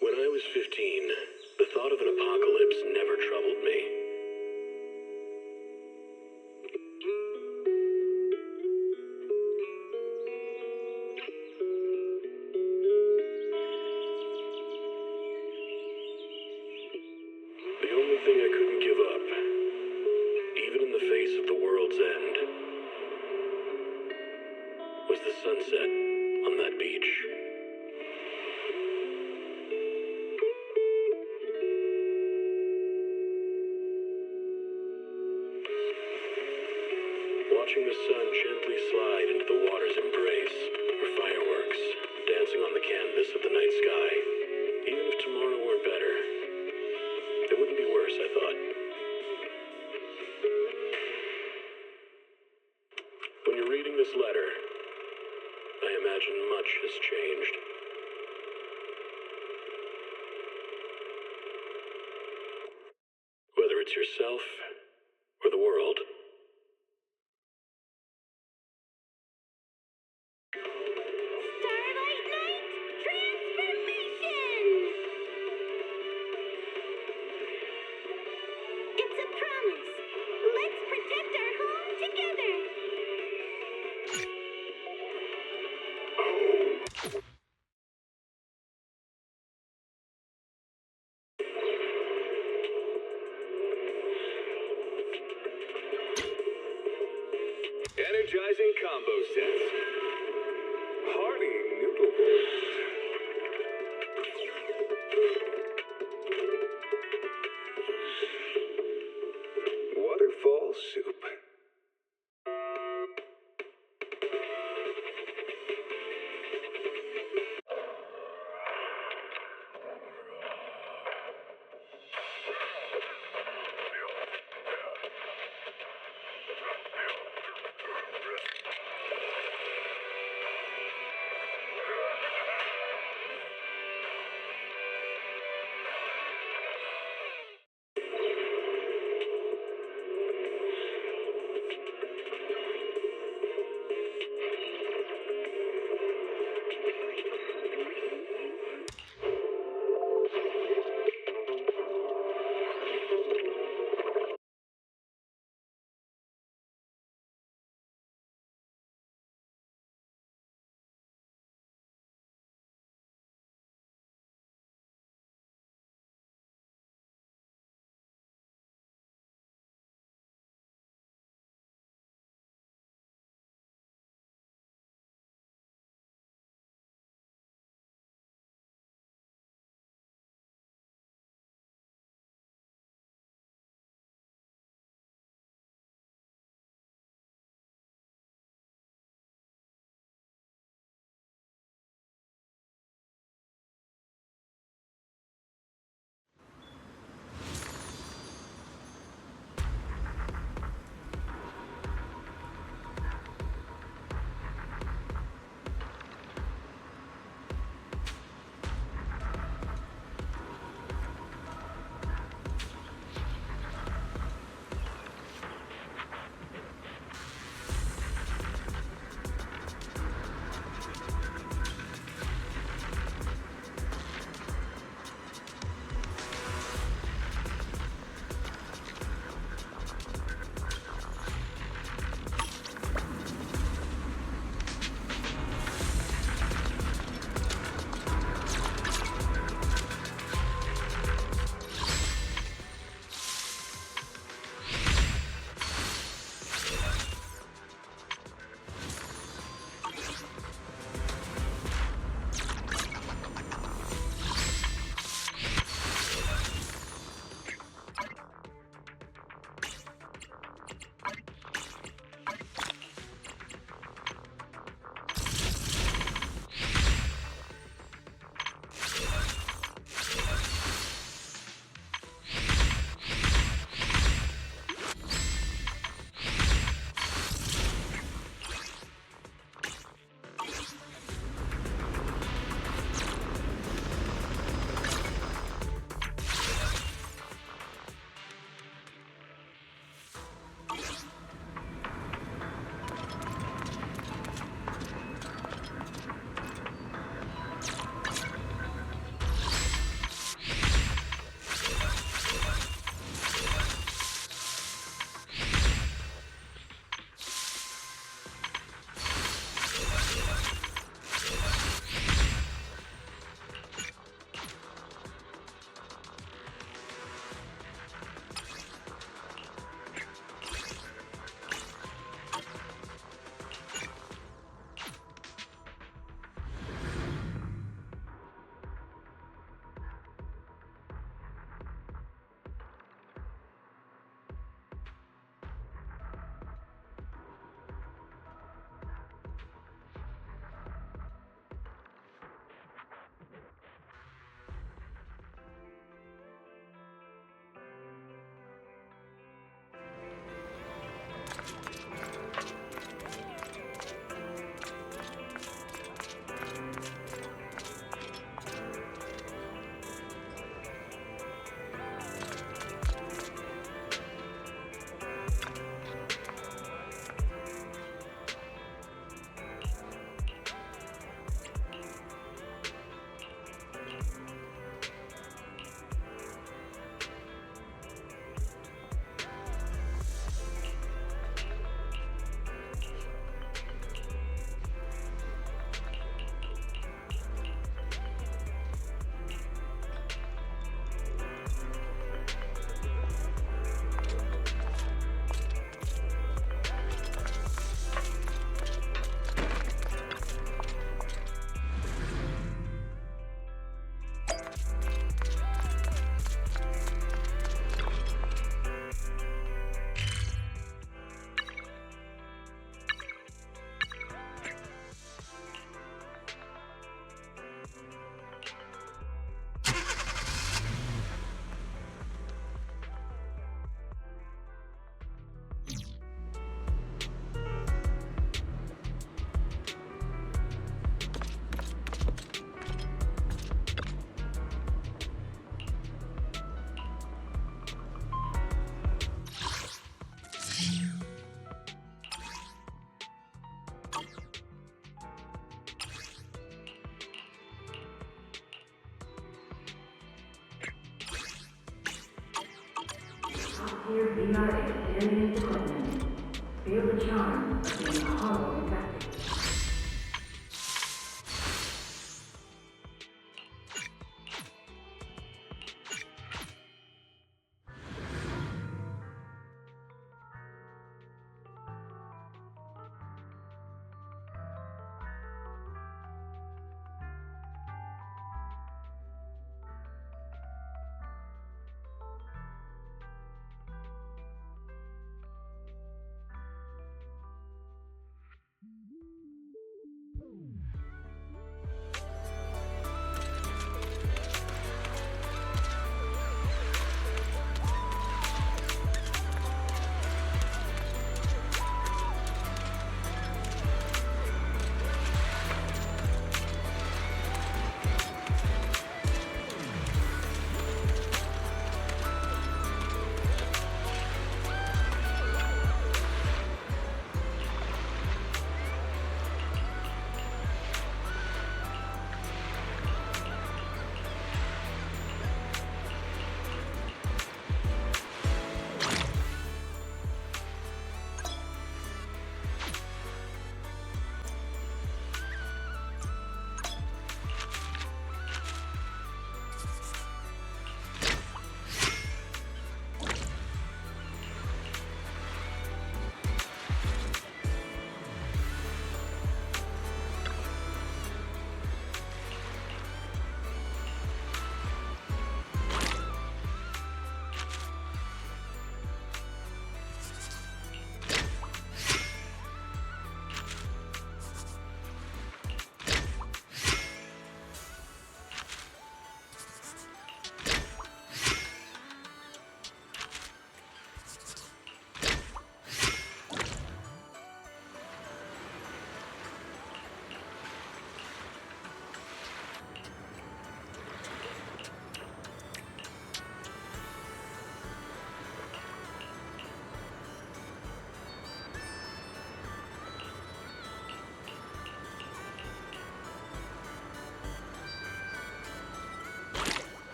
When I was 15, the thought of an apocalypse never troubled me. The only thing I couldn't give up, even in the face of the world's end, was the sunset on that beach. Watching the sun gently slide into the water's embrace, or fireworks dancing on the canvas of the night sky. Even if tomorrow weren't better, it wouldn't be worse, I thought. When you're reading this letter, I imagine much has changed. Whether it's yourself or the world. Starlight Night Transformation! It's a promise. Let's protect our home together. Energizing combo sets. Hearty noodle bowls. Waterfall soup.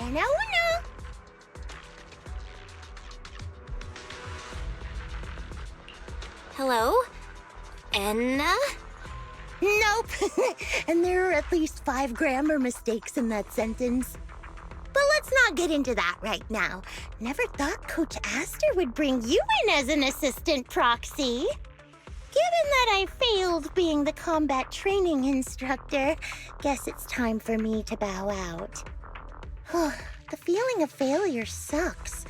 Una, una. Hello? Enna? Nope. And there are at least 5 grammar mistakes in that sentence. But let's not get into that right now. Never thought Coach Aster would bring you in as an assistant proxy. Given that I failed being the combat training instructor, guess it's time for me to bow out. The feeling of failure sucks.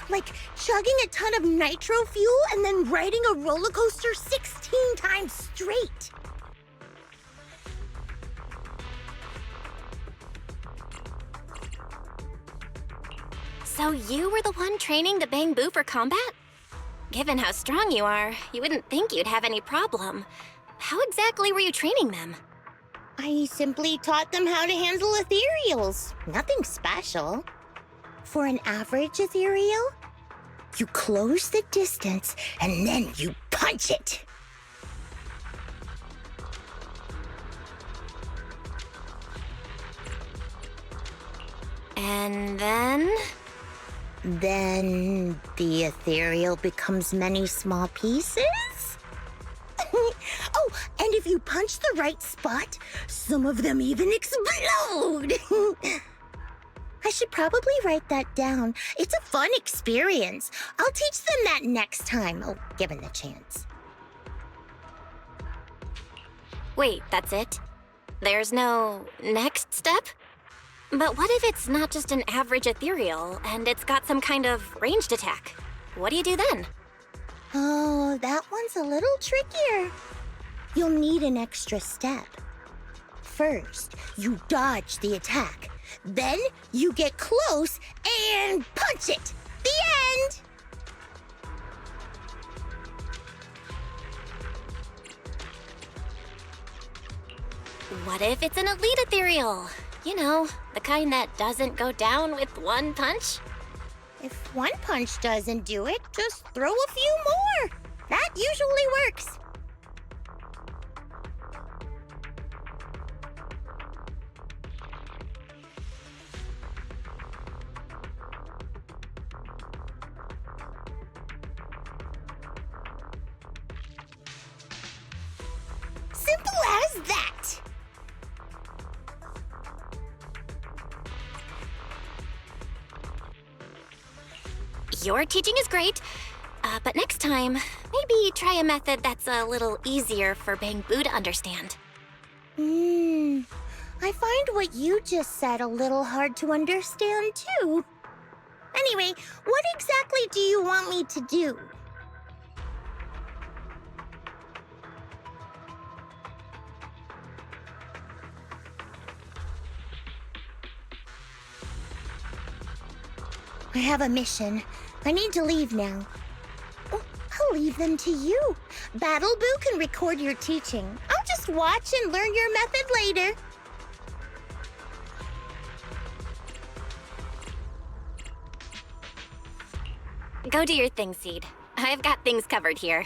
Like chugging a ton of nitro fuel and then riding a roller coaster 16 times straight. So you were the one training the Bangbu for combat? Given how strong you are, you wouldn't think you'd have any problem. How exactly were you training them? I simply taught them how to handle ethereals. Nothing special. For an average ethereal, you close the distance and then you punch it. And then? Then the ethereal becomes many small pieces? Oh, and if you punch the right spot, some of them even explode! I should probably write that down. It's a fun experience. I'll teach them that next time, given the chance. Wait, that's it? There's no next step? But what if it's not just an average ethereal, and it's got some kind of ranged attack? What do you do then? Oh, that one's a little trickier. You'll need an extra step. First, you dodge the attack. Then, you get close and punch it. The end! What if it's an elite ethereal? You know, the kind that doesn't go down with one punch? If one punch doesn't do it, just throw a few more. That usually works. Simple as that. Your teaching is great, but next time, maybe try a method that's a little easier for Bangbu to understand. I find what you just said a little hard to understand, too. Anyway, what exactly do you want me to do? I have a mission. I need to leave now. Oh, I'll leave them to you. Battleboo can record your teaching. I'll just watch and learn your method later. Go do your thing, Seed. I've got things covered here.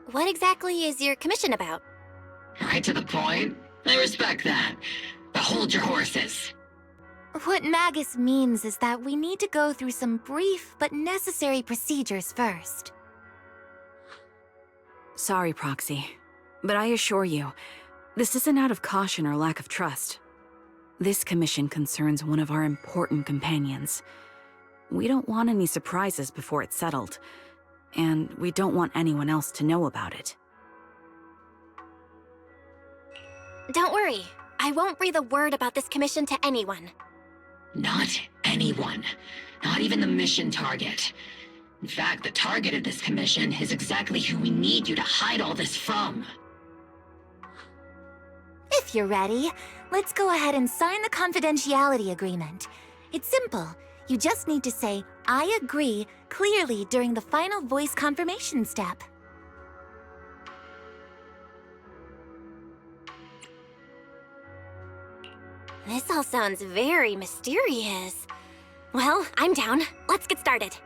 What exactly is your commission about? Right to the point. I respect that. But hold your horses. What Magus means is that we need to go through some brief but necessary procedures first. Sorry, Proxy, but I assure you, this isn't out of caution or lack of trust. This commission concerns one of our important companions. We don't want any surprises before it's settled, and we don't want anyone else to know about it. Don't worry. I won't breathe a word about this commission to anyone. Not anyone. Not even the mission target. In fact, the target of this commission is exactly who we need you to hide all this from. If you're ready, let's go ahead and sign the confidentiality agreement. It's simple. You just need to say, "I agree," clearly during the final voice confirmation step. This all sounds very mysterious. Well, I'm down. Let's get started.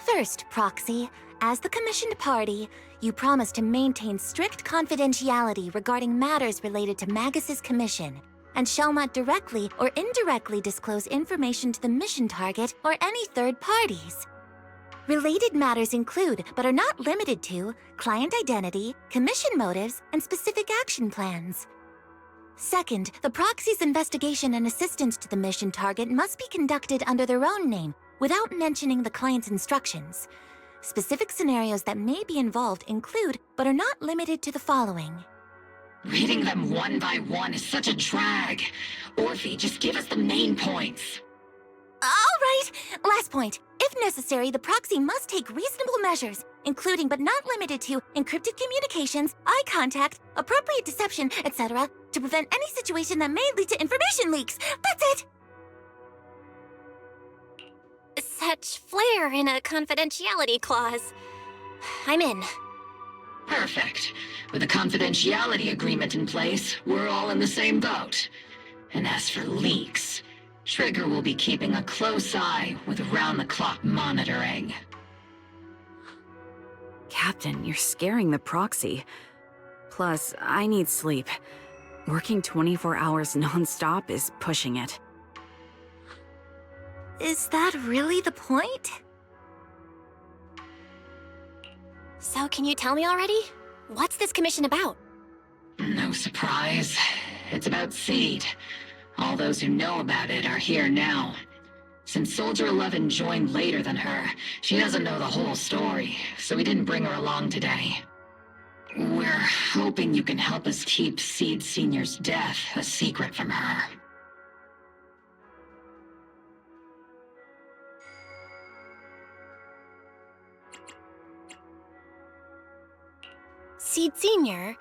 First, Proxy, as the commissioned party, you promise to maintain strict confidentiality regarding matters related to Magus's commission, and shall not directly or indirectly disclose information to the mission target or any third parties. Related matters include, but are not limited to, client identity, commission motives, and specific action plans. Second, the proxy's investigation and assistance to the mission target must be conducted under their own name, without mentioning the client's instructions. Specific scenarios that may be involved include, but are not limited to the following. Reading them one by one is such a drag. Orphe, just give us the main points. All right, last point. If necessary, the proxy must take reasonable measures, including but not limited to encrypted communications, eye contact, appropriate deception, etc., to prevent any situation that may lead to information leaks. That's it! Such flair in a confidentiality clause. I'm in. Perfect. With a confidentiality agreement in place, we're all in the same boat. And as for leaks, Trigger will be keeping a close eye with round-the-clock monitoring. Captain, you're scaring the proxy. Plus, I need sleep. Working 24 hours non-stop is pushing it. Is that really the point? So can you tell me already? What's this commission about? No surprise. It's about Seed. All those who know about it are here now. Since Soldier 11 joined later than her, she doesn't know the whole story, so we didn't bring her along today. We're hoping you can help us keep Seed Senior's death a secret from her. Seed Senior?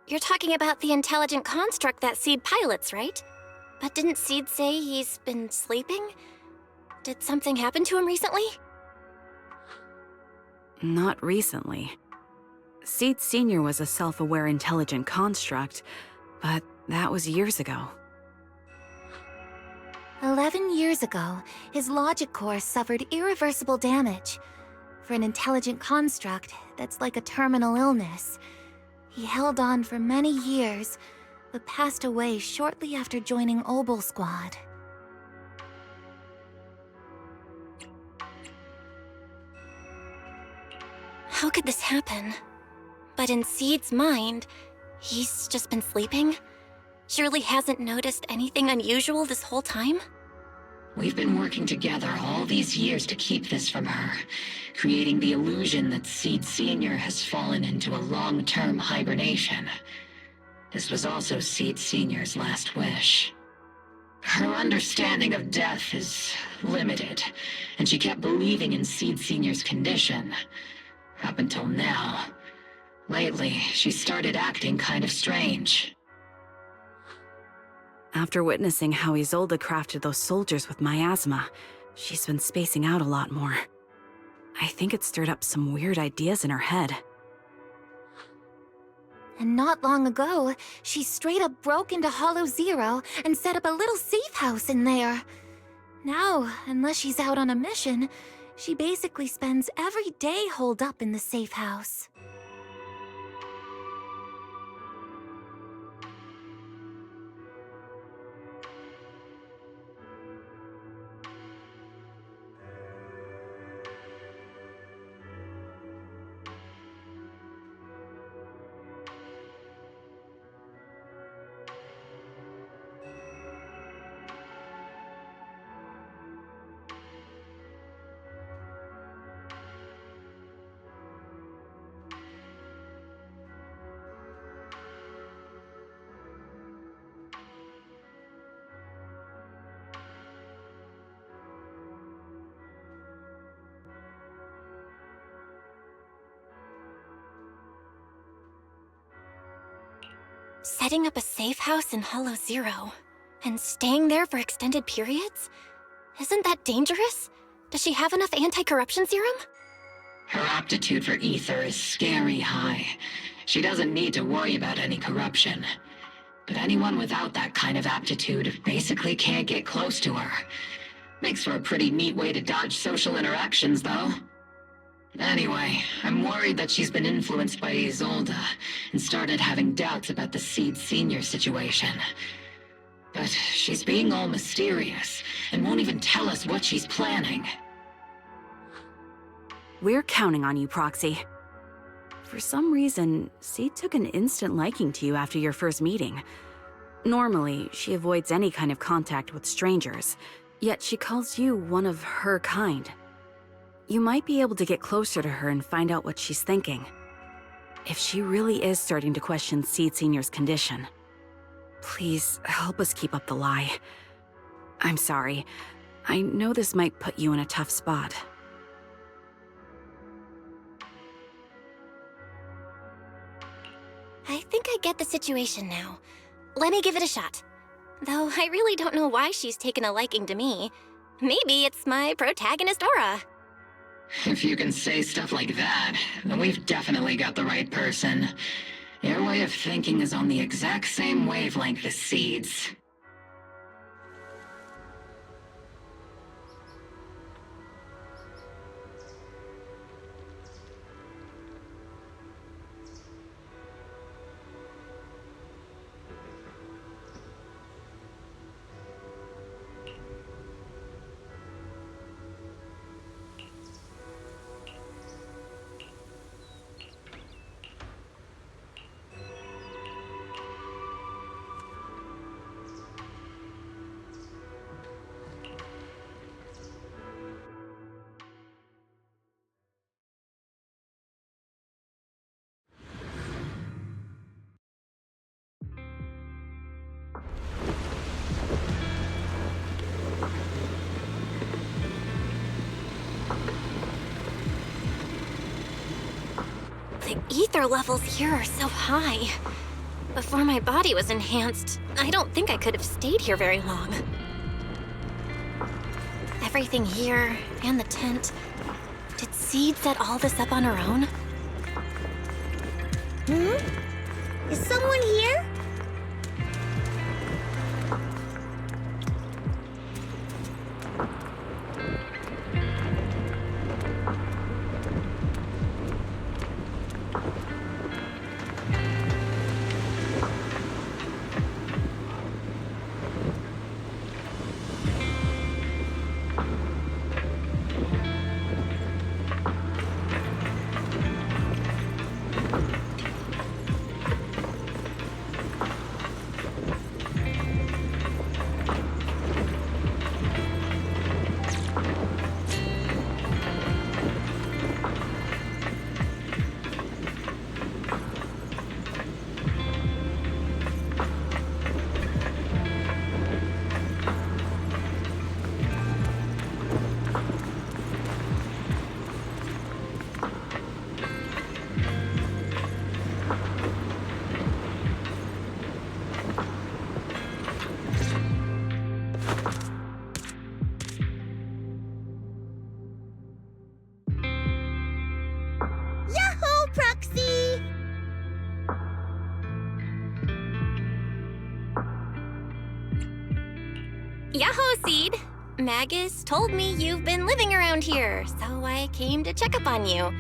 You're talking about the intelligent construct that Seed pilots, right? But didn't Seed say he's been sleeping? Did something happen to him recently? Not recently. Seed Senior was a self-aware intelligent construct, but that was years ago. 11 years ago, his logic core suffered irreversible damage. For an intelligent construct, that's like a terminal illness. He held on for many years, but passed away shortly after joining Obel Squad. How could this happen? But in Seed's mind, he's just been sleeping? Surely hasn't noticed anything unusual this whole time? We've been working together all these years to keep this from her, creating the illusion that Seed Senior has fallen into a long-term hibernation. This was also Seed Senior's last wish. Her understanding of death is limited, and she kept believing in Seed Senior's condition. Up until now. Lately, she started acting kind of strange. After witnessing how Isolde crafted those soldiers with miasma, she's been spacing out a lot more. I think it stirred up some weird ideas in her head. And not long ago, she straight up broke into Hollow Zero and set up a little safe house in there. Now, unless she's out on a mission, she basically spends every day holed up in the safe house. Setting up a safe house in Hollow Zero and staying there for extended periods? Isn't that dangerous? Does she have enough anti-corruption serum? Her aptitude for ether is scary high. She doesn't need to worry about any corruption. But anyone without that kind of aptitude basically can't get close to her. Makes for a pretty neat way to dodge social interactions, though. Anyway, I'm worried that she's been influenced by Isolde and started having doubts about the Seed Senior situation. But she's being all mysterious and won't even tell us what she's planning. We're counting on you, Proxy. For some reason, Seed took an instant liking to you after your first meeting. Normally, she avoids any kind of contact with strangers, yet she calls you one of her kind. You might be able to get closer to her and find out what she's thinking. If she really is starting to question Seed Senior's condition, please help us keep up the lie. I'm sorry. I know this might put you in a tough spot. I think I get the situation now. Let me give it a shot. Though I really don't know why she's taken a liking to me. Maybe it's my protagonist aura. If you can say stuff like that, then we've definitely got the right person. Your way of thinking is on the exact same wavelength as Seed's. The ether levels here are so high. Before my body was enhanced, I don't think I could have stayed here very long. Everything here, and the tent. Did Seed set all this up on her own? Is someone here? Yahoo, Seed! Magus told me you've been living around here, so I came to check up on you.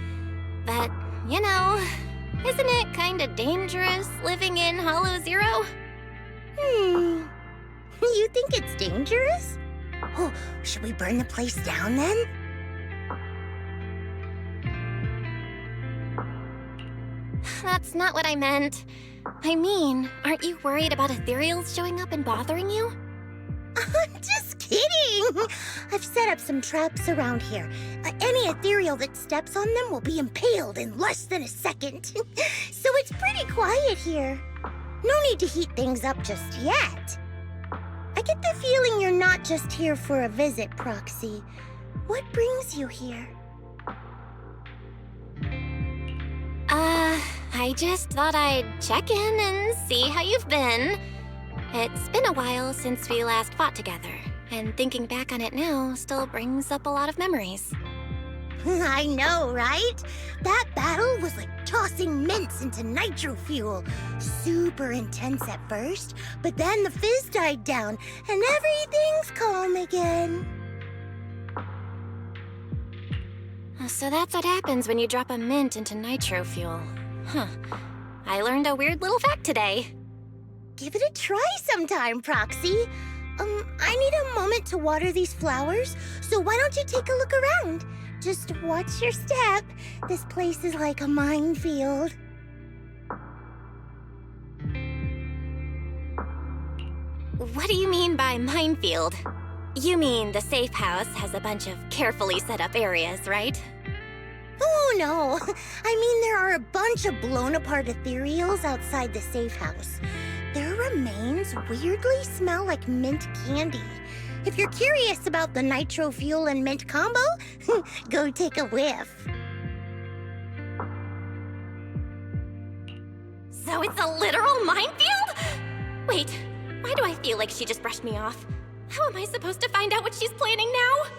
But, you know, isn't it kinda dangerous living in Hollow Zero? You think it's dangerous? Oh, should we burn the place down then? That's not what I meant. I mean, aren't you worried about ethereals showing up and bothering you? I'm just kidding! I've set up some traps around here. Any ethereal that steps on them will be impaled in less than a second. So it's pretty quiet here. No need to heat things up just yet. I get the feeling you're not just here for a visit, Proxy. What brings you here? I just thought I'd check in and see how you've been. It's been a while since we last fought together, and thinking back on it now still brings up a lot of memories. I know, right? That battle was like tossing mints into nitro fuel. Super intense at first, but then the fizz died down and everything's calm again. So that's what happens when you drop a mint into nitro fuel. Huh. I learned a weird little fact today. Give it a try sometime, Proxy. I need a moment to water these flowers, so why don't you take a look around? Just watch your step. This place is like a minefield. What do you mean by minefield? You mean the safe house has a bunch of carefully set up areas, right? Oh, no. I mean, there are a bunch of blown-apart ethereals outside the safe house. Their remains weirdly smell like mint candy. If you're curious about the nitro fuel and mint combo, go take a whiff. So it's a literal minefield? Wait, why do I feel like she just brushed me off? How am I supposed to find out what she's planning now?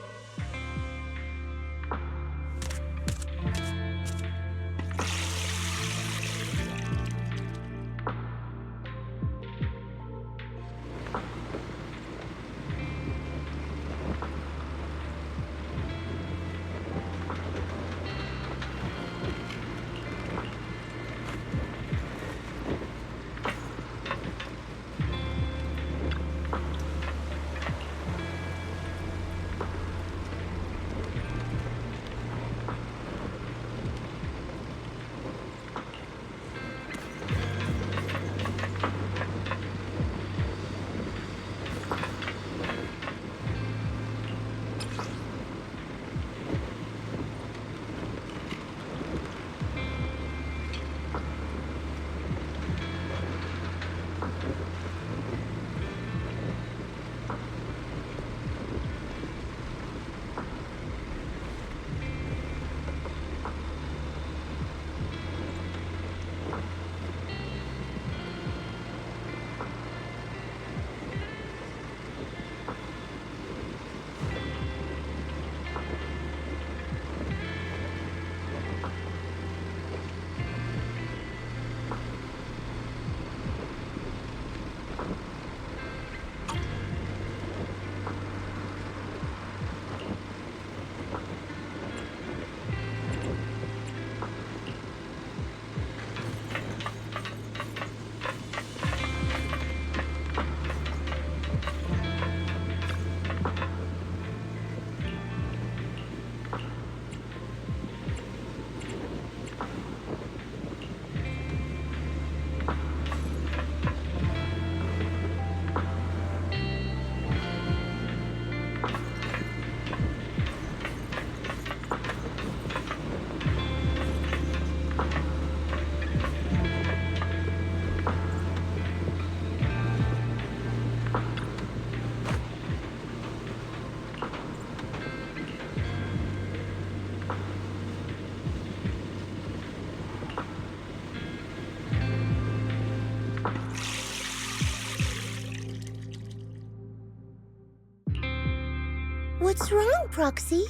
What's wrong, Proxy?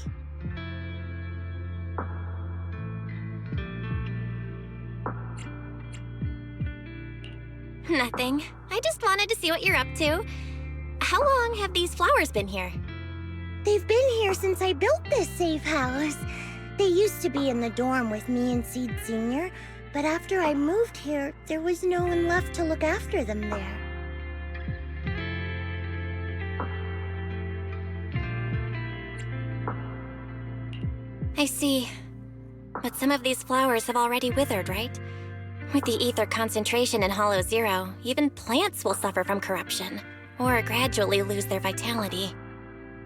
Nothing. I just wanted to see what you're up to. How long have these flowers been here? They've been here since I built this safe house. They used to be in the dorm with me and Seed Sr., but after I moved here, there was no one left to look after them there. I see. But some of these flowers have already withered, right? With the ether concentration in Hollow Zero, even plants will suffer from corruption, or gradually lose their vitality.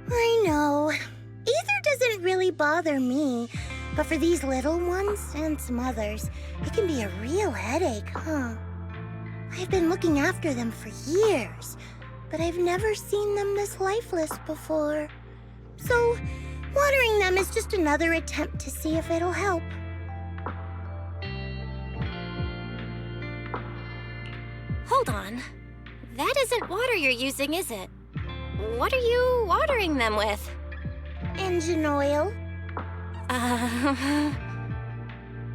I know. Ether doesn't really bother me, but for these little ones and some others, it can be a real headache, huh? I've been looking after them for years, but I've never seen them this lifeless before. So, watering them is just another attempt to see if it'll help. hold on. That isn't water you're using, is it? What are you watering them with? Engine oil.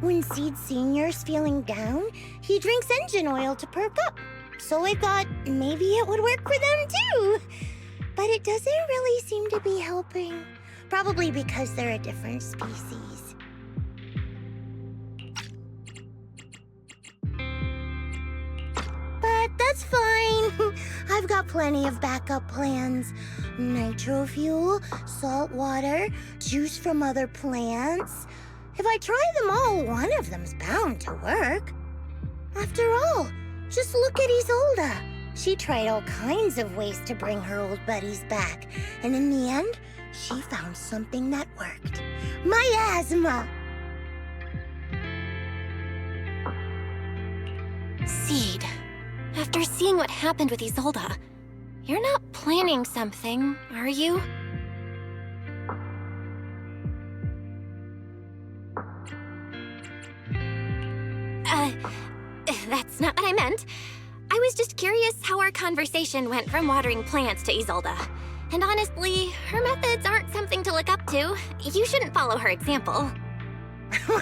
When Seed Senior's feeling down, he drinks engine oil to perk up. So I thought maybe it would work for them too. But it doesn't really seem to be helping. Probably because they're a different species. But that's fine. I've got plenty of backup plans. Nitro fuel, salt water, juice from other plants. If I try them all, one of them's bound to work. After all, just look at Isolde. She tried all kinds of ways to bring her old buddies back, and in the end, she found something that worked. Miasma! Seed, after seeing what happened with Isolde, you're not planning something, are you? That's not what I meant. I was just curious how our conversation went from watering plants to Isolde. And honestly, her methods aren't something to look up to. You shouldn't follow her example.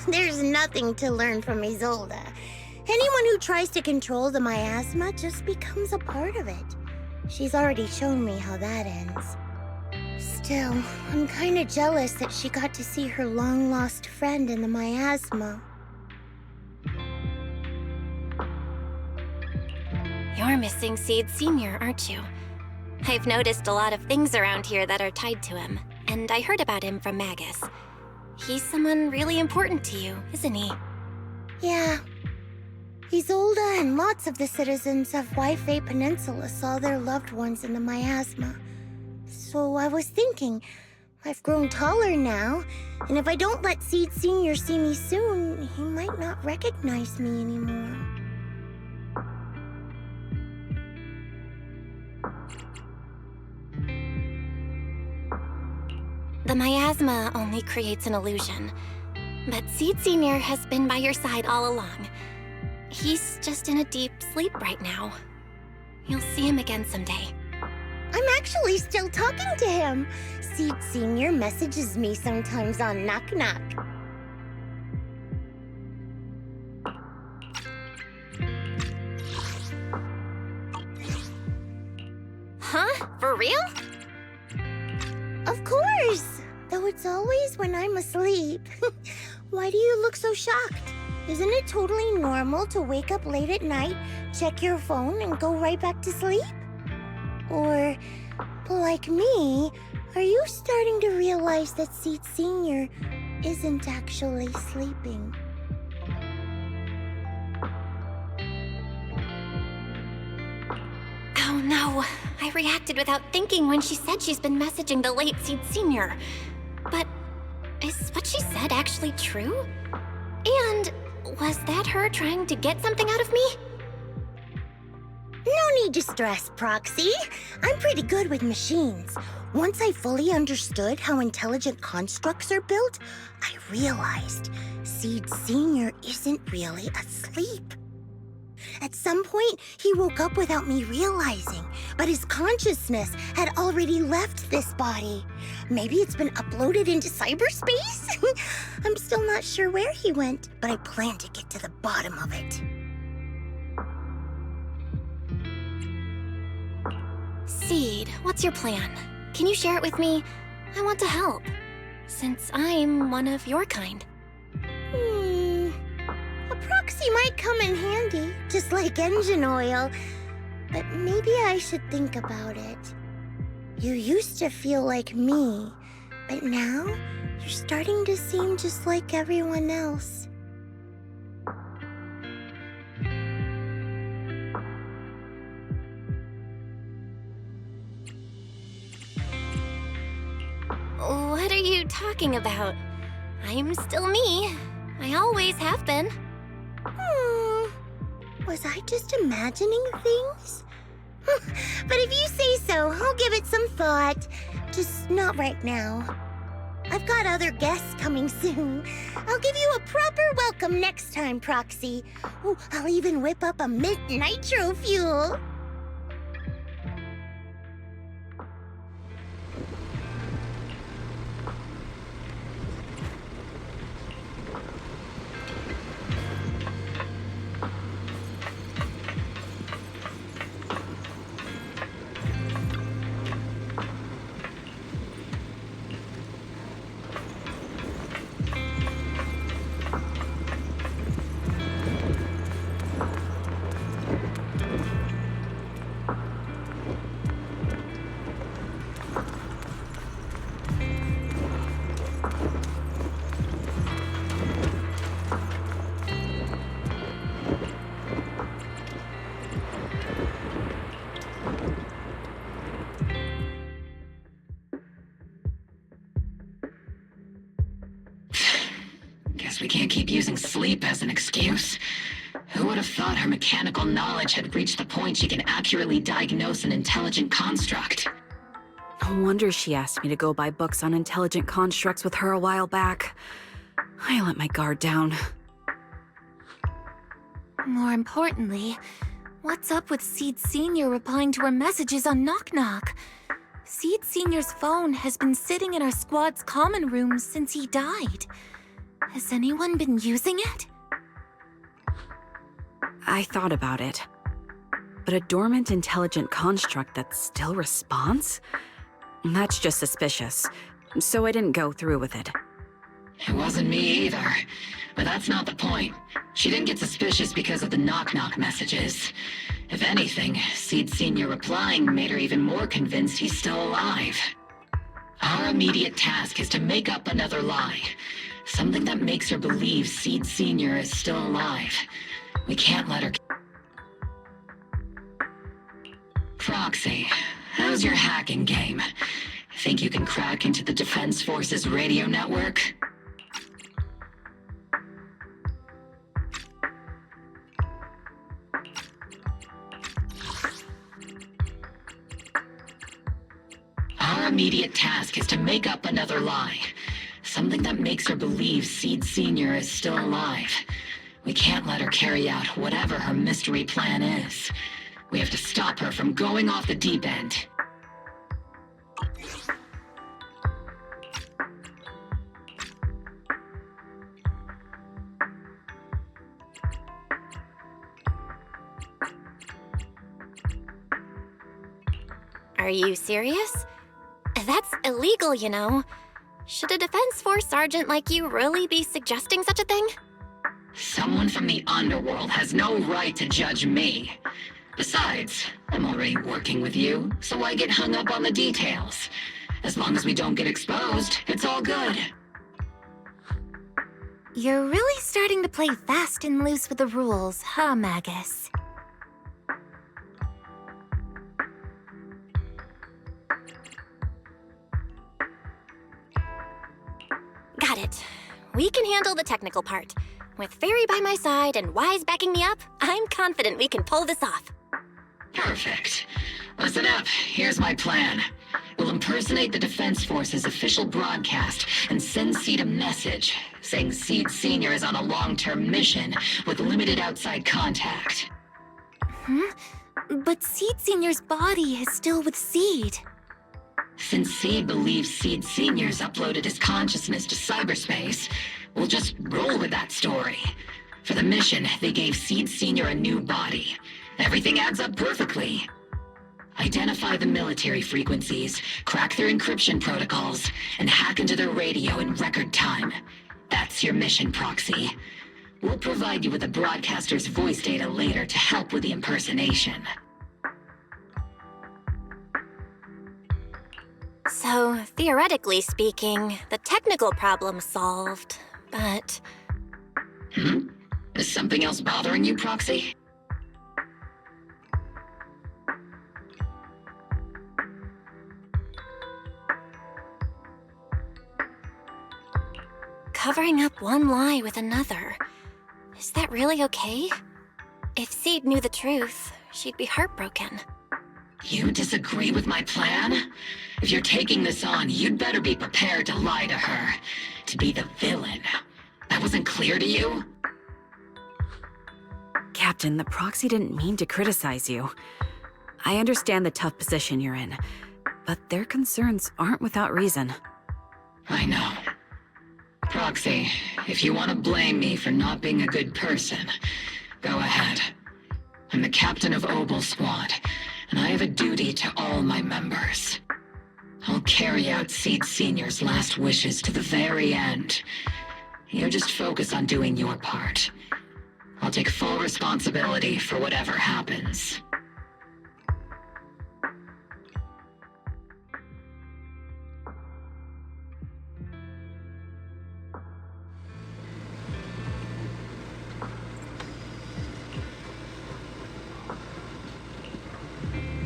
There's nothing to learn from Isolde. Anyone who tries to control the miasma just becomes a part of it. She's already shown me how that ends. Still, I'm kinda jealous that she got to see her long-lost friend in the miasma. You're missing Seed Senior, aren't you? I've noticed a lot of things around here that are tied to him, and I heard about him from Magus. He's someone really important to you, isn't he? Yeah. Isolde and lots of the citizens of Waifei Peninsula saw their loved ones in the miasma. So I was thinking, I've grown taller now, and if I don't let Seed Senior see me soon, he might not recognize me anymore. The miasma only creates an illusion, but Seed Senior has been by your side all along. He's just in a deep sleep right now. You'll see him again someday. I'm actually still talking to him. Seed Senior messages me sometimes on Knock Knock. Huh? For real? Of course! Though it's always when I'm asleep. Why do you look so shocked? Isn't it totally normal to wake up late at night, check your phone, and go right back to sleep? Or, like me, are you starting to realize that Seed Senior isn't actually sleeping? Oh no, I reacted without thinking when she said she's been messaging the late Seed Senior. But is what she said actually true? And was that her trying to get something out of me? No need to stress, Proxy. I'm pretty good with machines. Once I fully understood how intelligent constructs are built, I realized Seed Senior isn't really asleep. At some point, he woke up without me realizing, but his consciousness had already left this body. Maybe it's been uploaded into cyberspace? I'm still not sure where he went, but I plan to get to the bottom of it. Seed, what's your plan? Can you share it with me? I want to help, since I'm one of your kind. A proxy might come in handy, just like engine oil. But maybe I should think about it. You used to feel like me, but now you're starting to seem just like everyone else. What are you talking about? I'm still me. I always have been. Was I just imagining things? But if you say so, I'll give it some thought. Just not right now. I've got other guests coming soon. I'll give you a proper welcome. welcome next time, Proxy. Ooh, I'll even whip up a mint nitro fuel. Guess we can't keep using sleep as an excuse. Who would have thought her mechanical knowledge had reached the point she can accurately diagnose an intelligent construct? No wonder she asked me to go buy books on intelligent constructs with her a while back. I let my guard down. More importantly, what's up with Seed Sr. replying to our messages on Knock Knock? Seed Sr.'s phone has been sitting in our squad's common room since he died. Has anyone been using it? I thought about it. But a dormant intelligent construct that still responds? That's just suspicious. So I didn't go through with it. It wasn't me either. But that's not the point. She didn't get suspicious because of the knock-knock messages. If anything, Seed Sr. replying made her even more convinced he's still alive. Our immediate task is to make up another lie. Something that makes her believe Seed Sr. is still alive. We can't let her... Proxy, how's your hacking game? Think you can crack into the Defense Forces radio network? Our immediate task is to make up another lie. Something that makes her believe Seed Sr. is still alive. We can't let her carry out whatever her mystery plan is. We have to stop her from going off the deep end. Are you serious? That's illegal, you know. Should a Defense Force sergeant like you really be suggesting such a thing? Someone from the underworld has no right to judge me. Besides, I'm already working with you, so why get hung up on the details? As long as we don't get exposed, it's all good. You're really starting to play fast and loose with the rules, huh, Magus? Got it. We can handle the technical part. With Fairy by my side and Wise backing me up, I'm confident we can pull this off. Perfect. Listen up, here's my plan. We'll impersonate the Defense Force's official broadcast and send Seed a message saying Seed Sr. is on a long-term mission with limited outside contact. But Seed Sr.'s body is still with Seed. Since Seed believes Seed Sr.'s uploaded his consciousness to cyberspace, we'll just roll with that story. For the mission, they gave Seed Sr. a new body. Everything adds up perfectly. Identify the military frequencies, crack their encryption protocols, and hack into their radio in record time. That's your mission, Proxy. We'll provide you with the broadcaster's voice data later to help with the impersonation. So, theoretically speaking, the technical problem's solved, but... Is something else bothering you, Proxy? Covering up one lie with another. Is that really okay? If Seed knew the truth, she'd be heartbroken. You disagree with my plan? If you're taking this on, you'd better be prepared to lie to her. To be the villain. That wasn't clear to you? Captain, the proxy didn't mean to criticize you. I understand the tough position you're in, but their concerns aren't without reason. I know. Proxy, if you want to blame me for not being a good person, go ahead. I'm the captain of Obel Squad, and I have a duty to all my members. I'll carry out Seed Senior's last wishes to the very end. You just focus on doing your part. I'll take full responsibility for whatever happens.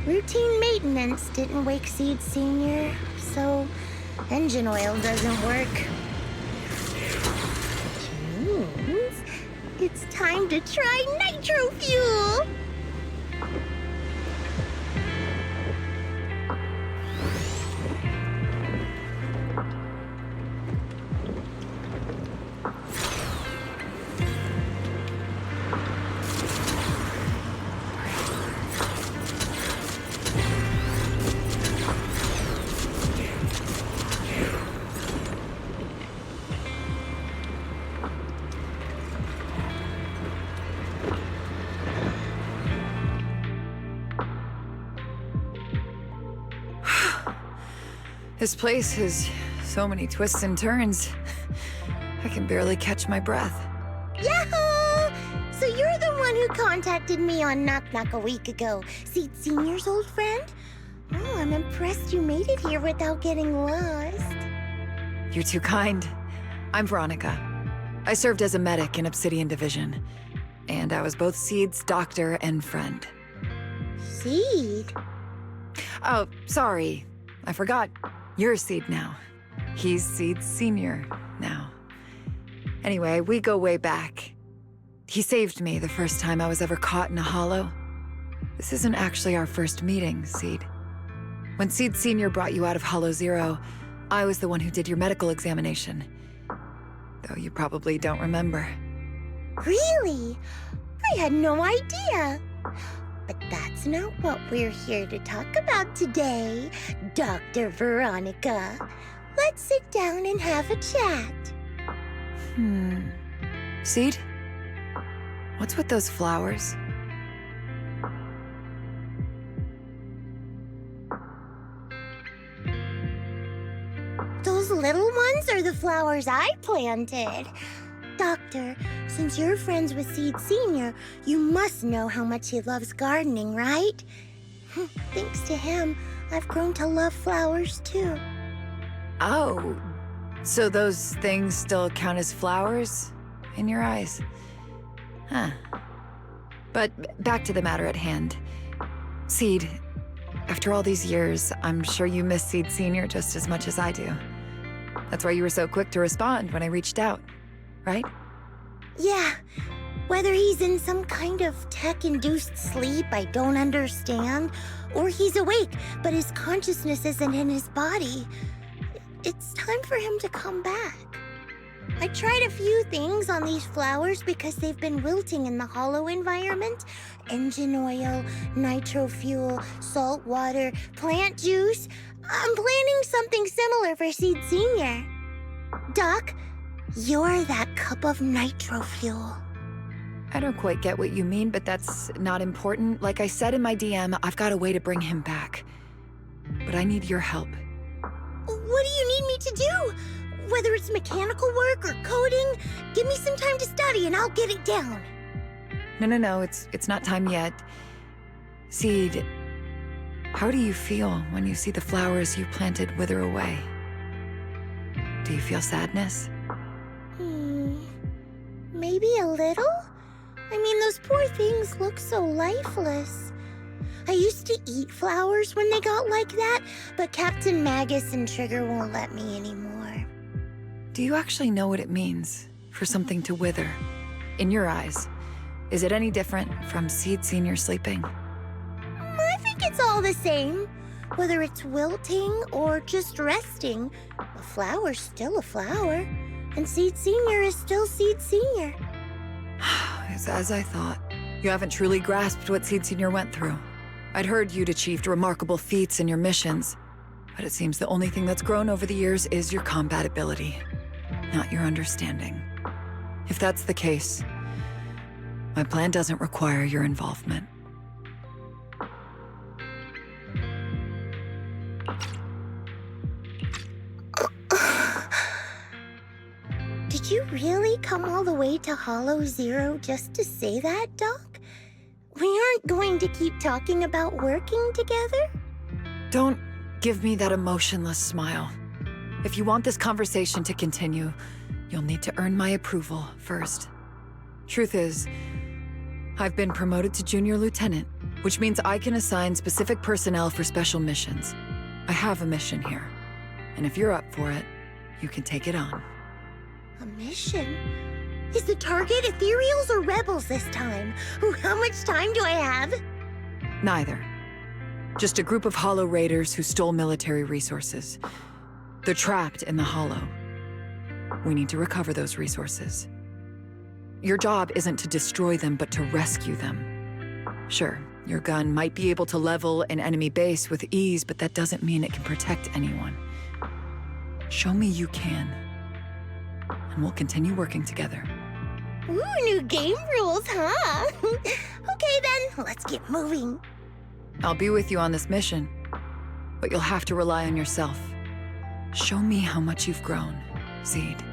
Routine maintenance didn't wake Seed Senior, so engine oil doesn't work. Which means it's time to try nitro fuel! This place has so many twists and turns. I can barely catch my breath. Yahoo! So you're the one who contacted me on Knock Knock a week ago, Seed Senior's old friend? Oh, I'm impressed you made it here without getting lost. You're too kind. I'm Veronica. I served as a medic in Obsidian Division, and I was both Seed's doctor and friend. Seed? Oh, sorry. I forgot. You're Seed now. He's Seed Senior now. Anyway, we go way back. He saved me the first time I was ever caught in a hollow. This isn't actually our first meeting, Seed. When Seed Senior brought you out of Hollow Zero, I was the one who did your medical examination. Though you probably don't remember. Really? I had no idea. But that's not what we're here to talk about today, Dr. Veronica. Let's sit down and have a chat. Seed? What's with those flowers? Those little ones are the flowers I planted. Doctor, since you're friends with Seed Senior, you must know how much he loves gardening, right? Thanks to him, I've grown to love flowers too. Oh, so those things still count as flowers in your eyes? Huh. But back to the matter at hand. Seed, after all these years, I'm sure you miss Seed Senior just as much as I do. That's why you were so quick to respond when I reached out, right? Yeah. Whether he's in some kind of tech-induced sleep I don't understand, or he's awake, but his consciousness isn't in his body, it's time for him to come back. I tried a few things on these flowers because they've been wilting in the hollow environment. Engine oil, nitro fuel, salt water, plant juice. I'm planning something similar for Seed Senior. Doc, you're that cup of nitro fuel. I don't quite get what you mean, but that's not important. Like I said in my DM, I've got a way to bring him back. But I need your help. What do you need me to do? Whether it's mechanical work or coding, give me some time to study and I'll get it down. No, it's not time yet. Seed, how do you feel when you see the flowers you planted wither away? Do you feel sadness? Maybe a little? I mean, those poor things look so lifeless. I used to eat flowers when they got like that, but Captain Magus and Trigger won't let me anymore. Do you actually know what it means for something to wither? In your eyes, is it any different from Seed Senior sleeping? I think it's all the same. Whether it's wilting or just resting, a flower's still a flower, and Seed Senior is still Seed Senior. It's as I thought. You haven't truly grasped what Seed Senior went through. I'd heard you'd achieved remarkable feats in your missions, but it seems the only thing that's grown over the years is your combat ability, not your understanding. If that's the case, my plan doesn't require your involvement. Did you really come all the way to Hollow Zero just to say that, Doc? We aren't going to keep talking about working together? Don't give me that emotionless smile. If you want this conversation to continue, you'll need to earn my approval first. Truth is, I've been promoted to Junior Lieutenant, which means I can assign specific personnel for special missions. I have a mission here, and if you're up for it, you can take it on. A mission? Is the target Ethereals or Rebels this time? How much time do I have? Neither. Just a group of Hollow Raiders who stole military resources. They're trapped in the Hollow. We need to recover those resources. Your job isn't to destroy them, but to rescue them. Sure, your gun might be able to level an enemy base with ease, but that doesn't mean it can protect anyone. Show me you can, and we'll continue working together. Ooh, new game rules, huh? Okay then, let's get moving. I'll be with you on this mission, but you'll have to rely on yourself. Show me how much you've grown, Seed.